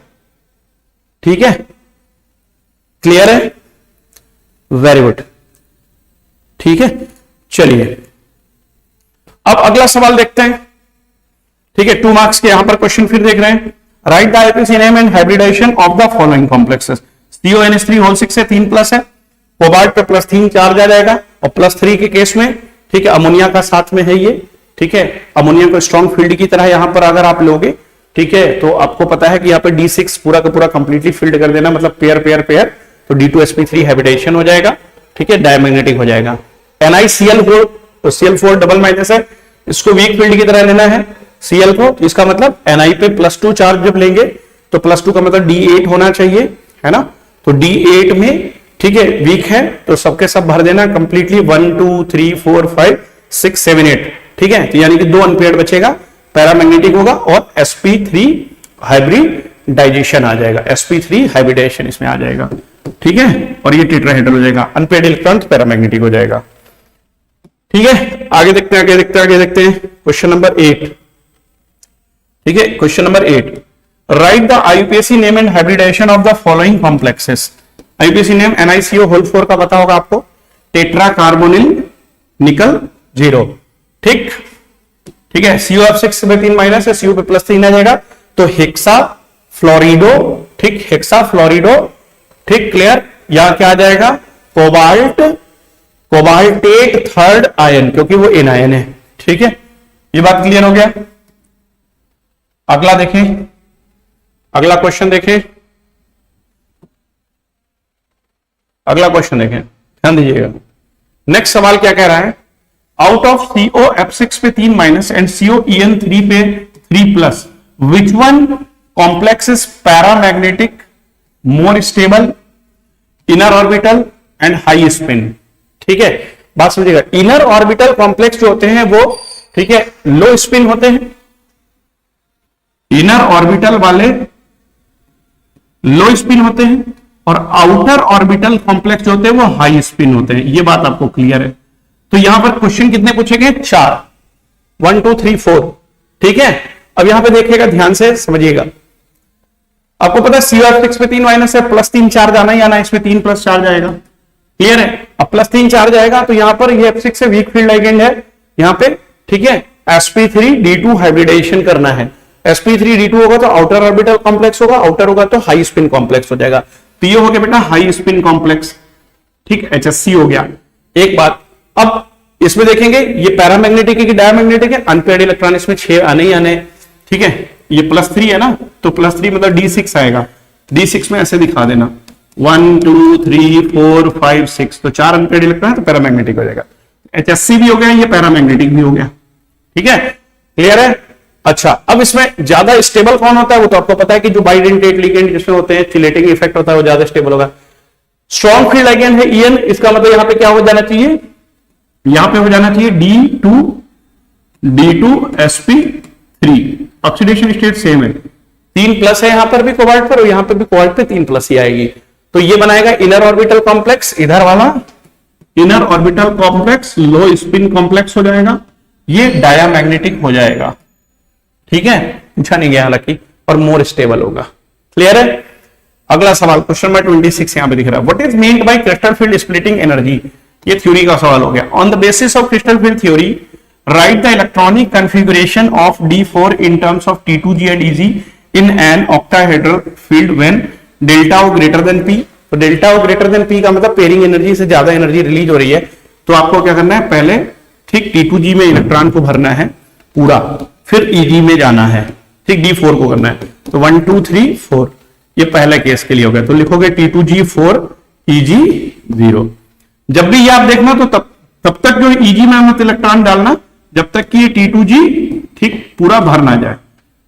ठीक है क्लियर है, वेरी गुड। ठीक है, चलिए अब अगला सवाल देखते हैं। ठीक है, 2 मार्क्स के यहां पर क्वेश्चन फिर देख रहे हैं। Write the IUPAC name and hybridization of the following complexes. CONH3 whole 6 से 3 प्लस है, कोबाल्ट पे +3 चार्ज आ जाएगा, और +3 के केस में ठीक है अमोनिया का साथ में है ये। ठीक है, अमोनिया को स्ट्रॉन्ग फील्ड की तरह यहां पर अगर आप लोगे ठीक है तो आपको पता है कि यहाँ पे D6 पूरा का पूरा कंप्लीटली फिल्ड कर देना, मतलब पेयर पेयर पेयर, तो D2sp3 हाइब्रिडेशन हो जाएगा। ठीक है, डायमैग्नेटिक हो जाएगा। NiCl4 तो Cl4 डबल माइनस है, इसको वीक फील्ड की तरह लेना है Cl को, तो इसका मतलब Ni पे +2 चार्ज जब लेंगे तो +2 का मतलब D8 होना चाहिए, है ना। तो D8 में ठीक है वीक है तो सबके सब भर देना कंप्लीटली, 1 2 3 4 5 6 7 8। ठीक है, तो यानी कि 2 अनपेयर्ड बचेगा, पैरामैग्नेटिक होगा, और sp3 हाइब्रिडाइजेशन आ जाएगा, sp3 हाइब्रिडेशन इसमें आ जाएगा। ठीक है, और ये टेट्राहेड्रल हो जाएगा, अनपेयर्ड इलेक्ट्रॉन पैरामैग्नेटिक हो जाएगा। ठीक है, आगे देखते हैं, आगे देखते हैं क्वेश्चन नंबर 8। ठीक है, question number 8, write the IUPAC name and hybridization of the following complexes. IUPAC name NiCO whole 4 का पता होगा आपको, टेट्रा कार्बोनिल निकल 0। ठीक है, COF6 में 3 माइनस है, CO पे +3 आ जाएगा, तो हेक्सा फ्लोरिडो। ठीक, हेक्सा फ्लोरिडो, ठीक क्लियर। यहां क्या आ जाएगा, कोबाल्टेट थर्ड आयन, क्योंकि वो एनायन है। ठीक है, ये बात क्लियर हो गया। अगला देखें, अगला क्वेश्चन देखें, अगला क्वेश्चन देखें, ध्यान दीजिएगा। नेक्स्ट सवाल क्या कह रहा है, आउट ऑफ COF6 पे 3 माइनस एंड COEN3 पे 3 plus, which one complex is paramagnetic, more stable, inner orbital and high spin. ठीक है, बात समझिएगा, इनर ऑर्बिटल कॉम्प्लेक्स जो होते हैं वो ठीक है लो स्पिन होते हैं, इनर ऑर्बिटल वाले लो स्पिन होते हैं, और आउटर ऑर्बिटल कॉम्प्लेक्स जो होते हैं वो हाई स्पिन होते हैं। ये बात आपको क्लियर है। तो यहां पर क्वेश्चन कितने पूछेंगे, 4, 1 2 3 4। ठीक है, अब यहां पे देखिएगा, ध्यान से समझिएगा। आपको पता है COF6 पे 3 माइनस है, +3 चार्ज आना ही आना, इसमें 3 प्लस चार्ज आएगा, क्लियर है। अब +3 चार्ज आएगा तो यहां पर ये F6 से वीक फील्ड लाइगेंड है यहां पे। ठीक है, sp3d2 हाइब्रिडेशन करना है, sp3d2 होगा तो आउटर ऑर्बिटल कॉम्प्लेक्स होगा, आउटर होगा तो हाई स्पिन कॉम्प्लेक्स हो जाएगा। तो ये हो गया बेटा हाई स्पिन कॉम्प्लेक्स। ठीक, HSC हो गया। एक बात, अब इसमें देखेंगे ये पैरामैग्नेटिक है कि डायमैग्नेटिक है, अनपेयर्ड इलेक्ट्रॉन इसमें 6 आने ही आने। ठीक है, ये +3 है ना, तो +3 मतलब D6 आएगा, D6 में ऐसे दिखा देना 1 2 3 4 5 6, तो 4 अनपेयर्ड इलेक्ट्रॉन है तो पैरामैग्नेटिक हो जाएगा। HSC भी हो गया, ये पैरामैग्नेटिक भी हो गया। ठीक है, क्लियर है। अच्छा, अब इसमें ज्यादा स्टेबल कौन होता है, वो तो आपको पता है कि जो बाइडेंटेट लिगेंड जिसमें होते हैं चिलेटिंग इफेक्ट होता है वो ज्यादा स्टेबल होगा। स्ट्रॉन्ग फील्ड लाइगेंड है EN, इसका मतलब यहां पे क्या हो जाना चाहिए, यहां पे हो जाना चाहिए D2sp3, ऑक्सीडेशन स्टेट सेम है, 3 प्लस है यहां पर भी कोबाल्ट पर, और यहां पर भी कोबाल्ट पे 3 प्लस ही आएगी। तो ये बनाएगा इनर ऑर्बिटल कॉम्प्लेक्स, इधर वाला इनर ऑर्बिटल कॉम्प्लेक्स लो स्पिन कॉम्प्लेक्स हो जाएगा, ये डायामैग्नेटिक हो जाएगा। ठीक है, पूछा नहीं गया हालांकि, और मोर स्टेबल होगा। क्लियर है? अगला सवाल क्वेश्चन नंबर 26 यहां पे दिख रहा है, what is meant by crystal field splitting energy. ये थ्योरी का सवाल हो गया। On the basis of crystal field theory write the electronic configuration of D4 in terms of T2G and EG in an octahedral field when delta O greater than P। तो delta O greater than P का मतलब pairing energy से ज्यादा energy release हो रही है। तो आपको क्या करना है, पहले ठीक T2G में इलेक्ट्रॉन को भरना है पूरा, फिर EG में जाना है, ठीक D4 को करना है। तो 1 2 3 4 ये पहले केस के लिए हो गया। तो लिखोगे T2G 4 EG 0। जब भी ये आप देखना तो तब तक जो EG में मत इलेक्ट्रॉन डालना जब तक कि ये T2G ठीक पूरा भर ना जाए।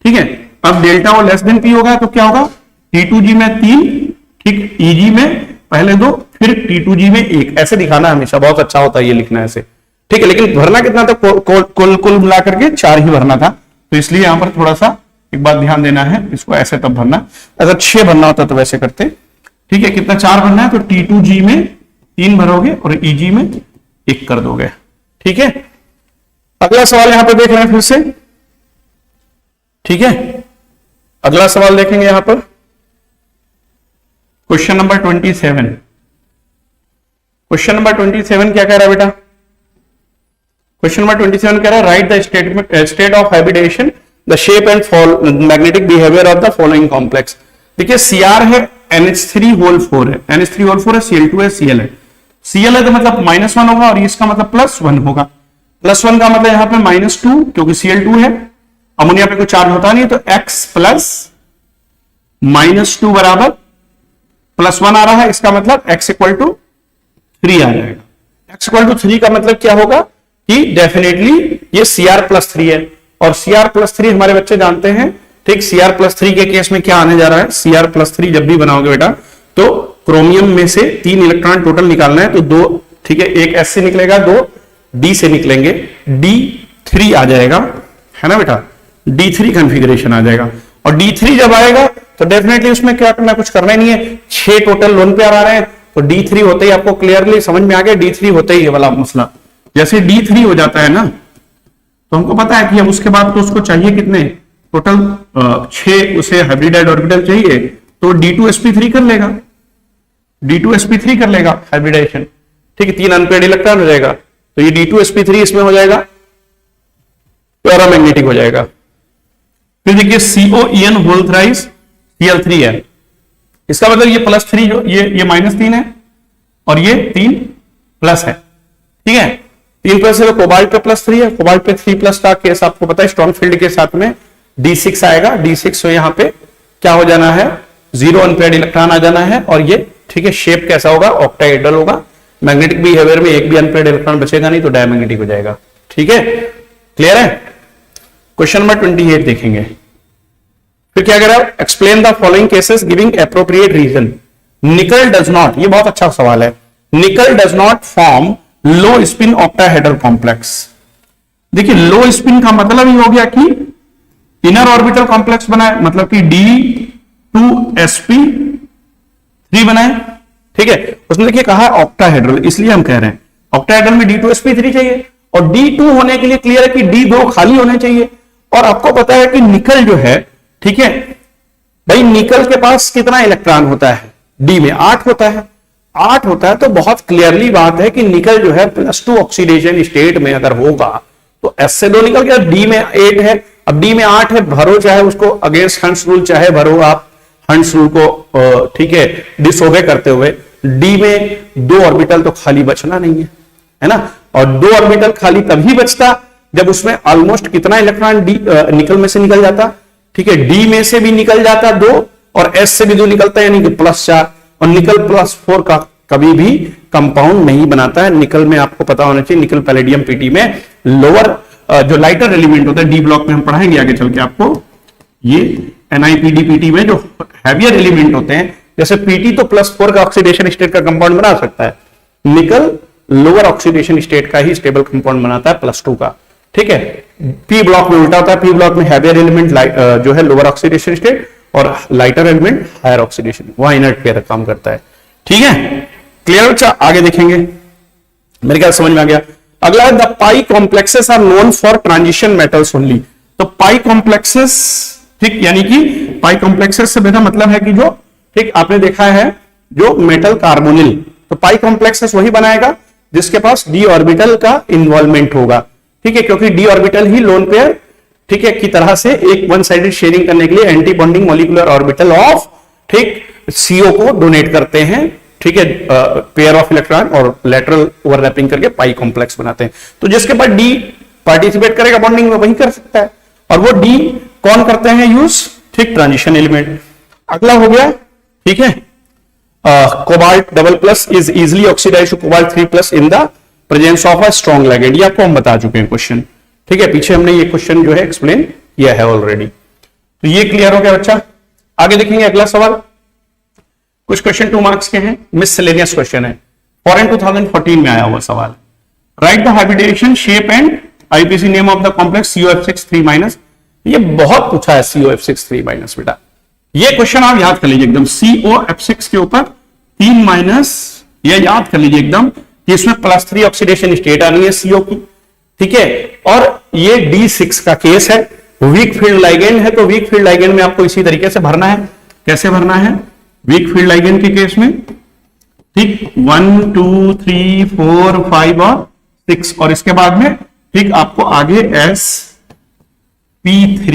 ठीक है, अब डेल्टा ओ लेस देन P होगा तो क्या होगा, T2G में 3, ठीक, EG में पहले 2, फिर T2G में 1। ऐसे दिखाना हमेशा बहुत अच्छा होता है ये लिखना ऐसे। ठीक है, लेकिन भरना कितना था, कुल मिला करके 4 ही भरना था। तो इसलिए यहां पर थोड़ा सा एक बात ध्यान देना है, इसको ऐसे तब भरना, अगर 6 भरना होता तो वैसे करते। ठीक है, कितना 4 भरना है, तो T2G में 3 भरोगे और EG में 1 कर दोगे। ठीक है, अगला सवाल यहां पे देख रहे हैं फिर से। ठीक है, अगला सवाल देखेंगे यहां पर क्वेश्चन नंबर 27। क्वेश्चन नंबर 27 क्या कह रहा है बेटा, क्वेश्चन नंबर 27 कह रहा है write the state of hybridization the shape and magnetic behaviour of the following complex. देखिए Cr है, NH3 है, NH3 है, Cl2 है, Cl है। Cl है तो मतलब -1 होगा और इसका मतलब +1 होगा। +1 का मतलब यहां पे -2 क्योंकि Cl2 है, अमोनिया पे कोई चार्ज होता नहीं, तो x प्लस -2 बराबर +1 आ रहा है, इसका मतलब x इक्वल टू 3 आ जाएगा। x इक्वल टू 3 का मतलब क्या होगा कि डेफिनेटली ये Cr+3 है, और Cr+3 हमारे बच्चे जानते हैं। ठीक, Cr+3 के केस में क्या आने जा रहा है, Cr+3 जब भी बनाओगे बेटा तो क्रोमियम में से 3 इलेक्ट्रॉन टोटल निकालना है, तो 2, ठीक है, एक S से निकलेगा, 2 D से निकलेंगे, D3 आ जाएगा, है ना बेटा, D3 कॉन्फ़िगरेशन आ जाएगा। और D3 जब आएगा तो डेफिनेटली उसमें क्या करना, कुछ करना ही नहीं है। 6 टोटल लोन पे आ रहे हैं, तो D3 होते ही आपको क्लियरली समझ में आ गया, D3 होते ही ये वाला मसला। जैसे D3 हो जाता है ना, तो हमको पता है कि अब उसके बाद तो उसको चाहिए कितने टोटल 6 उसे हाइब्रिडाइड ऑर्बिटल चाहिए, तो D2sp3 कर लेगा, D2sp3 कर लेगा हाइब्रिडाइजेशन। ठीक है, 3 अनपेयर्ड इलेक्ट्रॉन हो जाएगा, तो ये D2sp3 इसमें हो जाएगा, पैरामैग्नेटिक हो जाएगा। फिर देखिए COEN होल थ्राइस Cl3 है, इसका मतलब ये +3 जो ये -3 है और ये 3 प्लस है। ठीक है, 3 प्लस है तो कोबाल्ट पे +3 है, कोबाल्ट पे 3+ का केस आपको पता है, स्ट्रॉन्ग फील्ड के साथ में D6 आएगा, D6 यहां पे क्या हो जाना है, 0 अनपेयर्ड इलेक्ट्रॉन आ जाना है, और ये ठीक है शेप कैसा होगा, ऑक्टाहेड्रल होगा। मैग्नेटिक बिहेवियर में एक भी अनपेयर्ड इलेक्ट्रॉन बचेगा नहीं, तो डायमैग्नेटिक हो जाएगा। ठीक है, क्लियर है। क्वेश्चन नंबर 28 देखेंगे, फिर क्या कह रहा है, explain the following cases giving appropriate reason. Nickel does not, ये बहुत अच्छा सवाल है, nickel does not form low spin octahedral complex. देखिए लो स्पिन का मतलब ही हो गया कि इनर ऑर्बिटल कॉम्प्लेक्स बनाए, मतलब कि D2sp3 बनाए। ठीक है, उसने देखिए कहा ऑक्टाहेड्रल, इसलिए हम कह रहे हैं ऑक्टाहेड्रल में D2sp3 चाहिए, और D2 होने के लिए क्लियर है कि D2 खाली होने चाहिए। और आपको पता है कि निकल जो है, ठीक है भाई, निकल के पास कितना इलेक्ट्रॉन होता है, D में 8 होता है, 8 होता है, तो बहुत क्लियरली बात है कि निकल जो है +2 ऑक्सीडेशन स्टेट में अगर होगा तो S से 2 निकल गया, D में 8 है, अब D में 8 है, भरो चाहे उसको अगेंस्ट हंस रूल चाहे भरो आप हंस रूल को, ठीक है, डिसओबे करते हुए, D में 2 ऑर्बिटल तो खाली बचना नहीं है ना, और 2 ऑर्बिटल खाली तभी बचता जब उसमें ऑलमोस्ट कितना इलेक्ट्रॉन निकल में से निकल जाता। ठीक है, D में से भी निकल जाता 2 और S से भी 2 निकलता है, यानी कि +4, और निकल +4 का कभी भी कंपाउंड नहीं बनाता है। निकल में आपको पता होना चाहिए, निकल पैलेडियम पीटी में लोअर जो लाइटर एलिमेंट होता है, डी ब्लॉक में हम पढ़ाएंगे आगे चल के आपको, ये NiPd पीटी में जो हैवियर एलिमेंट होते हैं, जैसे पीटी तो +4 का ऑक्सीडेशन स्टेट का कंपाउंड बना सकता है, निकल लोअर ऑक्सीडेशन स्टेट का ही स्टेबल कंपाउंड बनाता है +2 का। ठीक है, पी ब्लॉक में उल्टा होता है, पी ब्लॉक में हैवियर एलिमेंट जो है लोअर ऑक्सीडेशन स्टेट, और लाइटर एलिमेंट हायर ऑक्सीडेशन, वहां इनर्ट पेयर काम करता है। ठीक है, क्लियर बच्चा, आगे देखेंगे, मेरे ख्याल समझ में आ गया। अगला है the pi complexes are known for transition metals only. तो पाई कॉम्प्लेक्सेस, ठीक, यानी कि पाई कॉम्प्लेक्सेस से मेरा मतलब है कि जो, ठीक, आपने देखा है जो मेटल कार्बोनिल, तो पाई कॉम्प्लेक्सेस वही बनाएगा जिसके पास डी ऑर्बिटल का इन्वॉल्वमेंट होगा, ठीक है, क्योंकि डी ऑर्बिटल ही लोन पेयर, ठीक है, की तरह से एक वन साइडेड शेयरिंग करने के लिए anti bonding molecular orbital of, ठीक, सीओ को डोनेट करते हैं, ठीक है, पेयर ऑफ इलेक्ट्रॉन और लेटरल ओवरलैपिंग करके पाई कॉम्प्लेक्स बनाते हैं। तो जिसके पास डी पार्टिसिपेट करेगा बॉन्डिंग में वही कर सकता है, और वो डी कौन करते हैं यूज, ठीक, ट्रांजिशन एलिमेंट। अगला हो गया, ठीक है, cobalt double plus is easily oxidize to cobalt 3+ in the presence of a strong ligand. ये आपको हम बता चुके हैं क्वेश्चन, ठीक है, पीछे हमने ये क्वेश्चन जो है एक्सप्लेन किया है ऑलरेडी। तो ये क्लियर हो गया बच्चा। आगे देखेंगे अगला सवाल, कुछ क्वेश्चन 2 मार्क्स के हैं, मिससेलेनियस क्वेश्चन है, फॉरेन 2014 में आया हुआ सवाल। Write the hybridization shape and IUPAC name of the complex COF6 3-। ये बहुत पूछा है COF6 3- बेटा, ये क्वेश्चन आप याद कर लीजिए एकदम, COF6 के ऊपर 3-, ये याद कर लीजिए एकदम कि इसमें +3 ऑक्सीडेशन स्टेट आ रही है CO की, ठीक है, और ये D6 का केस है, वीक फील्ड लाइगेंड है, तो वीक फील्ड लाइगेंड में आपको इसी तरीके से भरना है। कैसे भरना है वीक फील्ड लाइगेंड के केस में, ठीक, 1 2 3 4 5 और 6, और इसके बाद में, ठीक, आपको आगे sp3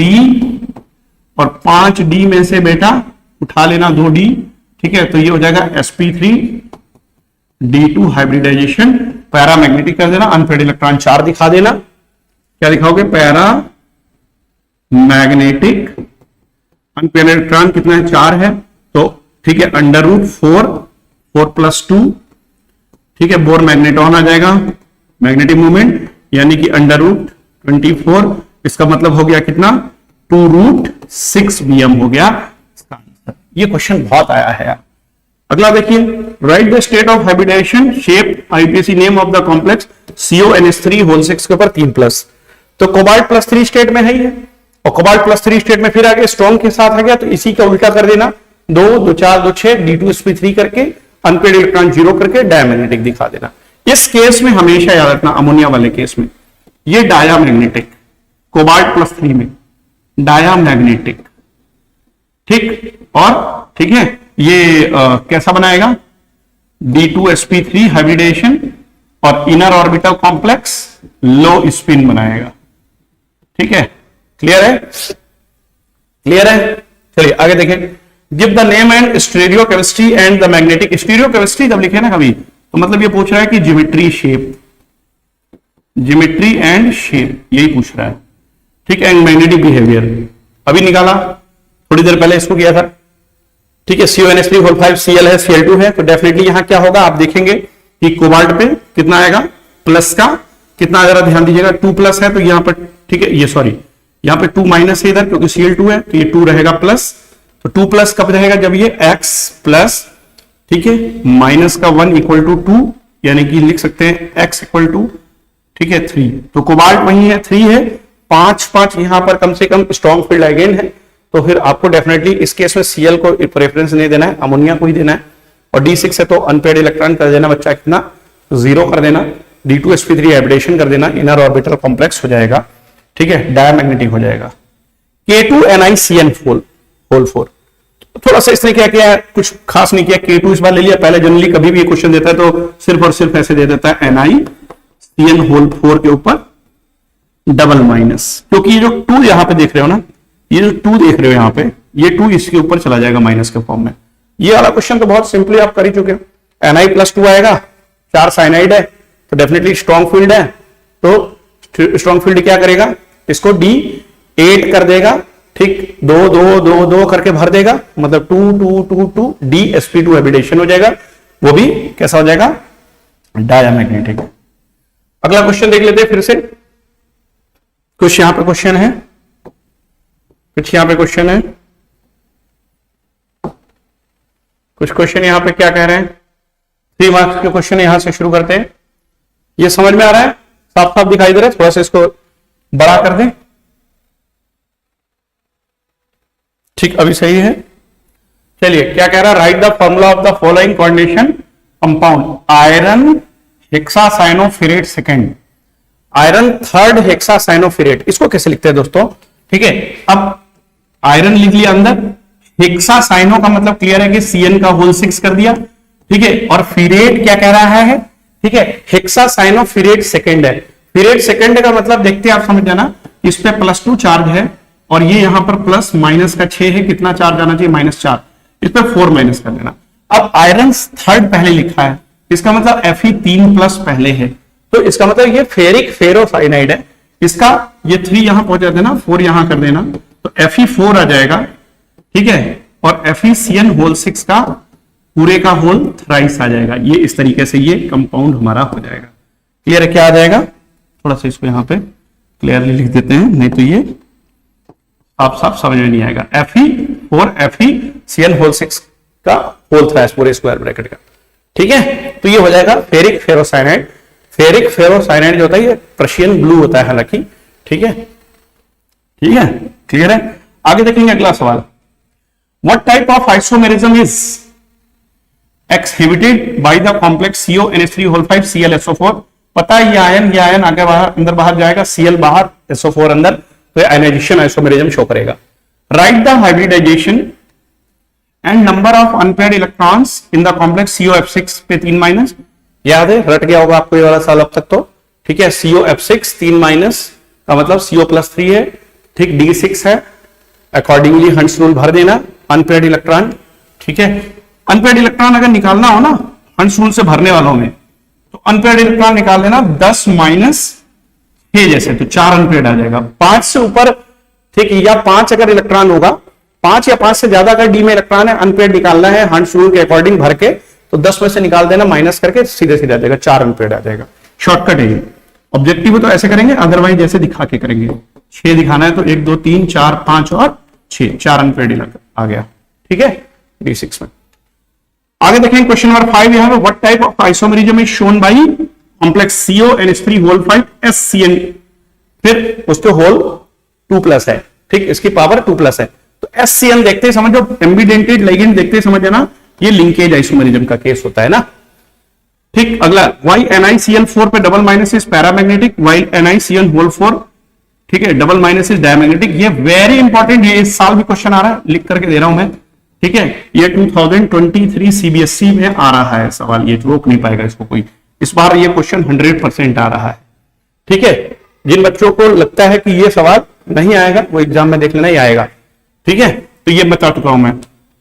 और 5d में से बेटा उठा लेना 2d, ठीक है, तो ये हो जाएगा sp3d2 हाइब्रिडाइजेशन, पैरामैग्नेटिक कर देना, अनपेड इलेक्ट्रॉन 4 दिखा देना, क्या दिखाओगे, पैरा मैग्नेटिक, अनपेड इलेक्ट्रॉन कितना है, 4 है, तो ठीक है, √4 + 2, ठीक है, बोर मैग्नेटॉन आ जाएगा, मैग्नेटिक मूवमेंट, यानी कि √24, इसका मतलब हो गया कितना, 2√6 Bm हो गया इसका आंसर। ये क्वेश्चन बहुत आया है यार। अगला देखिए, write the state of hybridization shape IUPAC name of the complex CONH3 के ऊपर 3+, तो कोबाल्ट +3 स्टेट में है ही है, और कोबाल्ट +3 स्टेट में फिर आगे स्ट्रॉन्ग के साथ आ गया, तो इसी का उल्टा कर देना, 2 2 4 2 6 D2sp3 करके अनपेड इलेक्ट्रॉन 0 करके डायमैग्नेटिक दिखा देना। इस केस में हमेशा याद रखना, अमोनिया वाले केस में ये डायामैग्नेटिक, कोबाल्ट +3 में डायामैग्नेटिक, ठीक, और ठीक है, ये कैसा बनाएगा, D2sp3 हाइब्रिडेशन और इनर ऑर्बिटल कॉम्प्लेक्स लो स्पिन बनाएगा, ठीक है, क्लियर है, क्लियर है। चलिए आगे देखें, give the name and stereochemistry and the magnetic, stereochemistry जब लिखे ना कभी, तो मतलब ये पूछ रहा है कि geometry shape, geometry and shape, यही पूछ रहा है, ठीक है, एंड मैग्नेटिक बिहेवियर अभी निकाला, थोड़ी देर पहले इसको किया था, ठीक है, CONH3 Cl है, Cl2 है, तो डेफिनेटली यहां क्या होगा, आप देखेंगे कि कोबाल्ट पे कितना आएगा, प्लस का कितना, जरा ध्यान दीजिएगा, 2+ है, तो यहां पर, ठीक है, ये सॉरी यहां पे 2- है इधर, क्योंकि Cl2 है, तो ये 2 रहेगा प्लस, तो 2+ कब रहेगा, जब ये x+, ठीक है, -1 = 2, यानी कि लिख सकते हैं x = ठीक है 3, तो कोबाल्ट वही है 3 है, 5 यहां पर कम से कम स्ट्रॉन्ग फील्ड लाइगेंड है, तो फिर आपको डेफिनेटली इस केस में Cl को प्रेफरेंस नहीं देना है, अमोनिया को ही देना है, और D6 है तो अनपेड इलेक्ट्रॉन कर देना बच्चा, कितना 0 कर देना, D2sp3 हाइब्रिडेशन कर देना, इनर ऑर्बिटल कॉम्प्लेक्स हो जाएगा, ठीक है, डायमैग्नेटिक हो जाएगा, K2NiCN4, थोड़ा सा इसने क्या किया, कुछ खास नहीं किया, K2 इस बार ले लिया, पहले जनरली कभी भी ये क्वेश्चन देता है तो सिर्फ और सिर्फ ऐसे दे देता है NiCN4 के ऊपर डबल-, क्योंकि ये जो 2 यहां पे देख रहे हो ना, ये जो 2 देख रहे हो यहां पे, ये 2 इसके ऊपर चला जाएगा माइनस के फॉर्म में। ये वाला क्वेश्चन तो बहुत सिंपली आप कर ही चुके हो, Ni+2 आएगा, 4 साइनाइड है, तो डेफिनेटली स्ट्रॉन्ग फील्ड है, तो स्ट्रॉन्ग फील्ड क्या करेगा, इसको D8 कर देगा, ठीक, 2 2 2 2 करके भर देगा, मतलब 2 2 2 2 DsP2 हाइब्रिडेशन हो जाएगा, वो भी कैसा हो जाएगा, डायमैग्नेटिक। अगला क्वेश्चन देख लेते हैं फिर से, कुछ यहां पे क्वेश्चन है, कुछ यहां पे क्वेश्चन है, कुछ क्वेश्चन यहां पे क्या कह रहे हैं, 3 मार्क्स के क्वेश्चन यहां से शुरू करते हैं। ये समझ में आ रहा है, साफ साफ दिखाई दे रहा है, थोड़ा सा इसको बड़ा कर दें, ठीक, अभी सही है। चलिए क्या कह रहा है, write the formula of the following coordination compound, iron hexacyanoferrate second, iron 3rd hexacyanoferrate, इसको कैसे लिखते हैं दोस्तों, ठीक है, अब आयरन लिख लिया अंदर, हेक्सा साइनो का मतलब क्लियर है कि Cn का होल 6 कर दिया, ठीक है, और फिरेट क्या कह रहा है, ठीक है, हेक्सा साइनो फिरेट सेकेंड है। फिरेट सेकेंड का मतलब देखते हैं आप, समझ जाना, इस पे +2 चार्ज है और ये यहां पर प्लस माइनस का 6 है, कितना चार्ज आना चाहिए, -4, इस पे 4 माइनस कर लेना। अब आयरन थर्ड पहले लिखा है, इसका मतलब Fe3+ पहले है, तो इसका मतलब ये फेरिक फेरोसाइनाइड है। इसका ये 3 यहां पहुंचा देना, 4 यहां कर देना, तो Fe4 आ जाएगा, ठीक है, और FeCN होल 6 का पूरे का होल थ्राइस आ जाएगा। ये इस तरीके से ये कंपाउंड हमारा हो जाएगा। क्लियर है, क्या आ जाएगा, थोड़ा सा इसको यहां पे क्लियरली लिख देते हैं, नहीं तो ये आप साफ समझ में नहीं आएगा। Fe4 FeCN होल 6 का होल थ्राइस पूरे स्क्वायर ब्रैकेट का, ठीक है, तो ये हो जाएगा फेरिक फेरोसाइनाइड। फेरिक फेरोसाइनाइड जो होता है ये पर्शियन ब्लू होता है हालांकि, ठीक है, ठीक है, क्लियर है। आगे देखेंगे अगला सवाल, what type of isomerism is एक्सहिबिटेड by the complex CONH3 ClSO4। पता है ये आयन आगे बाहर अंदर बाहर जाएगा, Cl बाहर SO4 अंदर, तो आयनाइजेशन आइसोमेरिज्म शो करेगा। Right the hybridization and number of unpaired electrons in the complex COF6 पे 3-, याद है, रट गया होगा आपको ये वाला साल अब तक तो, ठीक है, COF6 3- का मतलब CO+3 है, ठीक, D6 है, अकॉर्डिंगली हंट्स रूल भर देना, अनपेयर्ड इलेक्ट्रॉन, ठीक है। अनपेयर्ड इलेक्ट्रॉन अगर निकालना हो ना हंट्स रूल से भरने वालों में, तो अनपेयर्ड इलेक्ट्रॉन निकाल लेना 10 - 6 जैसे, तो 4 अनपेयर्ड आ जाएगा। 5 से ऊपर, ठीक, या 5 अगर इलेक्ट्रॉन होगा, 5 या 5 से ज्यादा अगर डी में इलेक्ट्रॉन है, अनपेयर्ड निकालना है हंट्स रूल के अकॉर्डिंग भर के, तो 10 में से निकाल देना माइनस करके, सीधे सीधे आ जाएगा, 4 अनपेयर्ड आ जाएगा। शॉर्टकट है ये, ऑब्जेक्टिव है तो ऐसे करेंगे, अदरवाइज जैसे दिखा के करेंगे। 6 दिखाना है तो 1 2 3 4 5 और 6, 4 अनपेयर्ड आ गया, ठीक है, D6 में। आगे देखेंगे क्वेश्चन नंबर 5, यहां पे what type of isomerism is shown by complex CONH3 whole 5 SCN, फिर उसके होल 2+ है, ठीक, इसकी पावर 2+ है, तो SCN देखते ही समझो, एम्बिडेंटेड लिगेंड देखते ही समझ जाना, ये लिंकेज आइसोमेरिज्म का केस होता है ना, ठीक। अगला YNiCl4 पे double minus is paramagnetic, while NiCN whole 4, ठीक है, डबल माइनस इज डायमैग्नेटिक। ये वेरी इंपॉर्टेंट, ये इस साल भी क्वेश्चन आ रहा है, लिख करके दे रहा हूं मैं, ठीक है, ये 2023 CBSE में आ रहा है सवाल, ये रोक नहीं पाएगा इसको कोई, इस बार ये क्वेश्चन 100% आ रहा है, ठीक है। जिन बच्चों को लगता है कि ये सवाल नहीं आएगा वो एग्जाम में देख लेना, ही आएगा, ठीक है, तो ये बता चुका हूं मैं।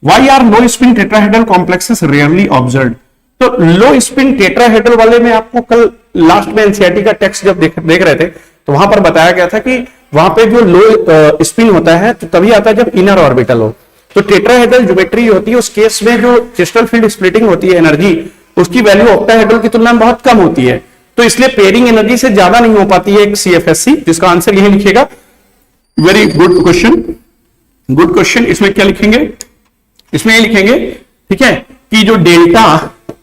Why are low spin tetrahedral complexes rarely observed? तो लो स्पिन टेट्राहेड्रल वाले में आपको कल लास्ट में एनसीईआरटी का टेक्स्ट जब देख रहे थे तो वहां पर बताया गया था कि वहां पे जो लो स्पिन होता है तो तभी आता है जब इनर ऑर्बिटल हो। तो टेट्राहेड्रल ज्योमेट्री होती है, उस केस में जो क्रिस्टल फील्ड स्प्लिटिंग होती है एनर्जी, उसकी वैल्यू ऑक्टाहेड्रल की तुलना में बहुत कम होती है, तो इसलिए पेयरिंग एनर्जी से ज्यादा नहीं हो पाती है एक CFSC, जिसका आंसर यही लिखेगा। Very good question, good question. इसमें क्या लिखेंगे, इसमें ये लिखेंगे, ठीक है, कि जो डेल्टा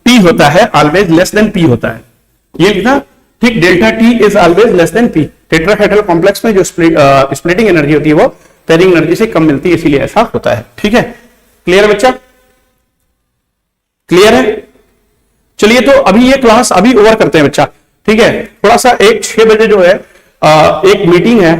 T होता है ऑलवेज लेस देन P होता है, ये लिखना, ठीक, delta T is always less than P। Tetrahedral complex में जो स्प्लिटिंग एनर्जी होती है वो पेयरिंग एनर्जी से कम मिलती है, इसीलिए ऐसा होता है, ठीक है। क्लियर है बच्चा, क्लियर है। चलिए तो अभी ये क्लास अभी ओवर करते हैं बच्चा, ठीक है, थोड़ा सा 6 बजे जो है एक मीटिंग है,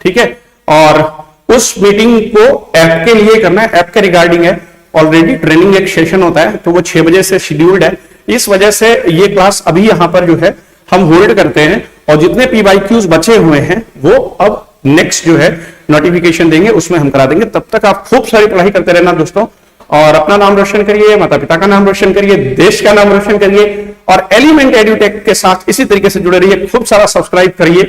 ठीक है, और उस मीटिंग को ऐप के लिए करना है, ऐप के रिगार्डिंग है, ऑलरेडी ट्रेनिंग एक सेशन होता है तो वो 6 बजे से शेड्यूल्ड है, इस वजह से ये क्लास अभी यहां पर जो है हम होल्ड करते हैं, और जितने PYQs बचे हुए हैं वो अब नेक्स्ट जो है नोटिफिकेशन देंगे उसमें हम करा देंगे। तब तक आप खूब सारी पढ़ाई करते रहना दोस्तों, और अपना नाम रोशन करिए, माता पिता का नाम रोशन करिए, देश का नाम रोशन करिए, और एलिमेंट एड्यूटेक के साथ इसी तरीके से जुड़े रहिए। खूब सारा सब्सक्राइब करिए,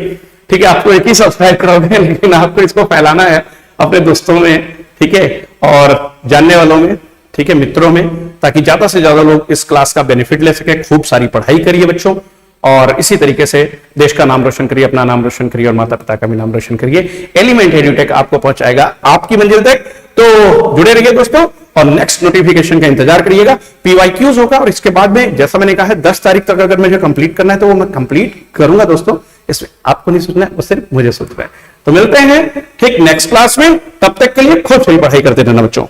ठीक है, आपको एक ही सब्सक्राइब करोगे लेकिन आपको इसको फैलाना है अपने दोस्तों में, ठीक है, और जानने वालों में, ठीक है, मित्रों में, ताकि ज्यादा से ज्यादा लोग इस क्लास का बेनिफिट ले सके। खूब सारी पढ़ाई करिए बच्चों, और इसी तरीके से देश का नाम रोशन करिए, अपना नाम रोशन करिए, और माता पिता का भी नाम रोशन करिए। एलिमेंट एड्यूटेक आपको पहुंचाएगा आपकी मंजिल तक, तो जुड़े रहिए दोस्तों, और नेक्स्ट नोटिफिकेशन का इंतजार करिएगा। PYQs होगा, और इसके बाद में जैसा मैंने कहा है 10 तारीख तक अगर मुझे कंप्लीट करना है तो वो मैं कंप्लीट करूंगा दोस्तों, इसमें आपको नहीं सोचना है, वो सिर्फ मुझे सोचना है। तो मिलते हैं ठीक नेक्स्ट क्लास में, तब तक के लिए खूब सारी पढ़ाई करते रहना बच्चों।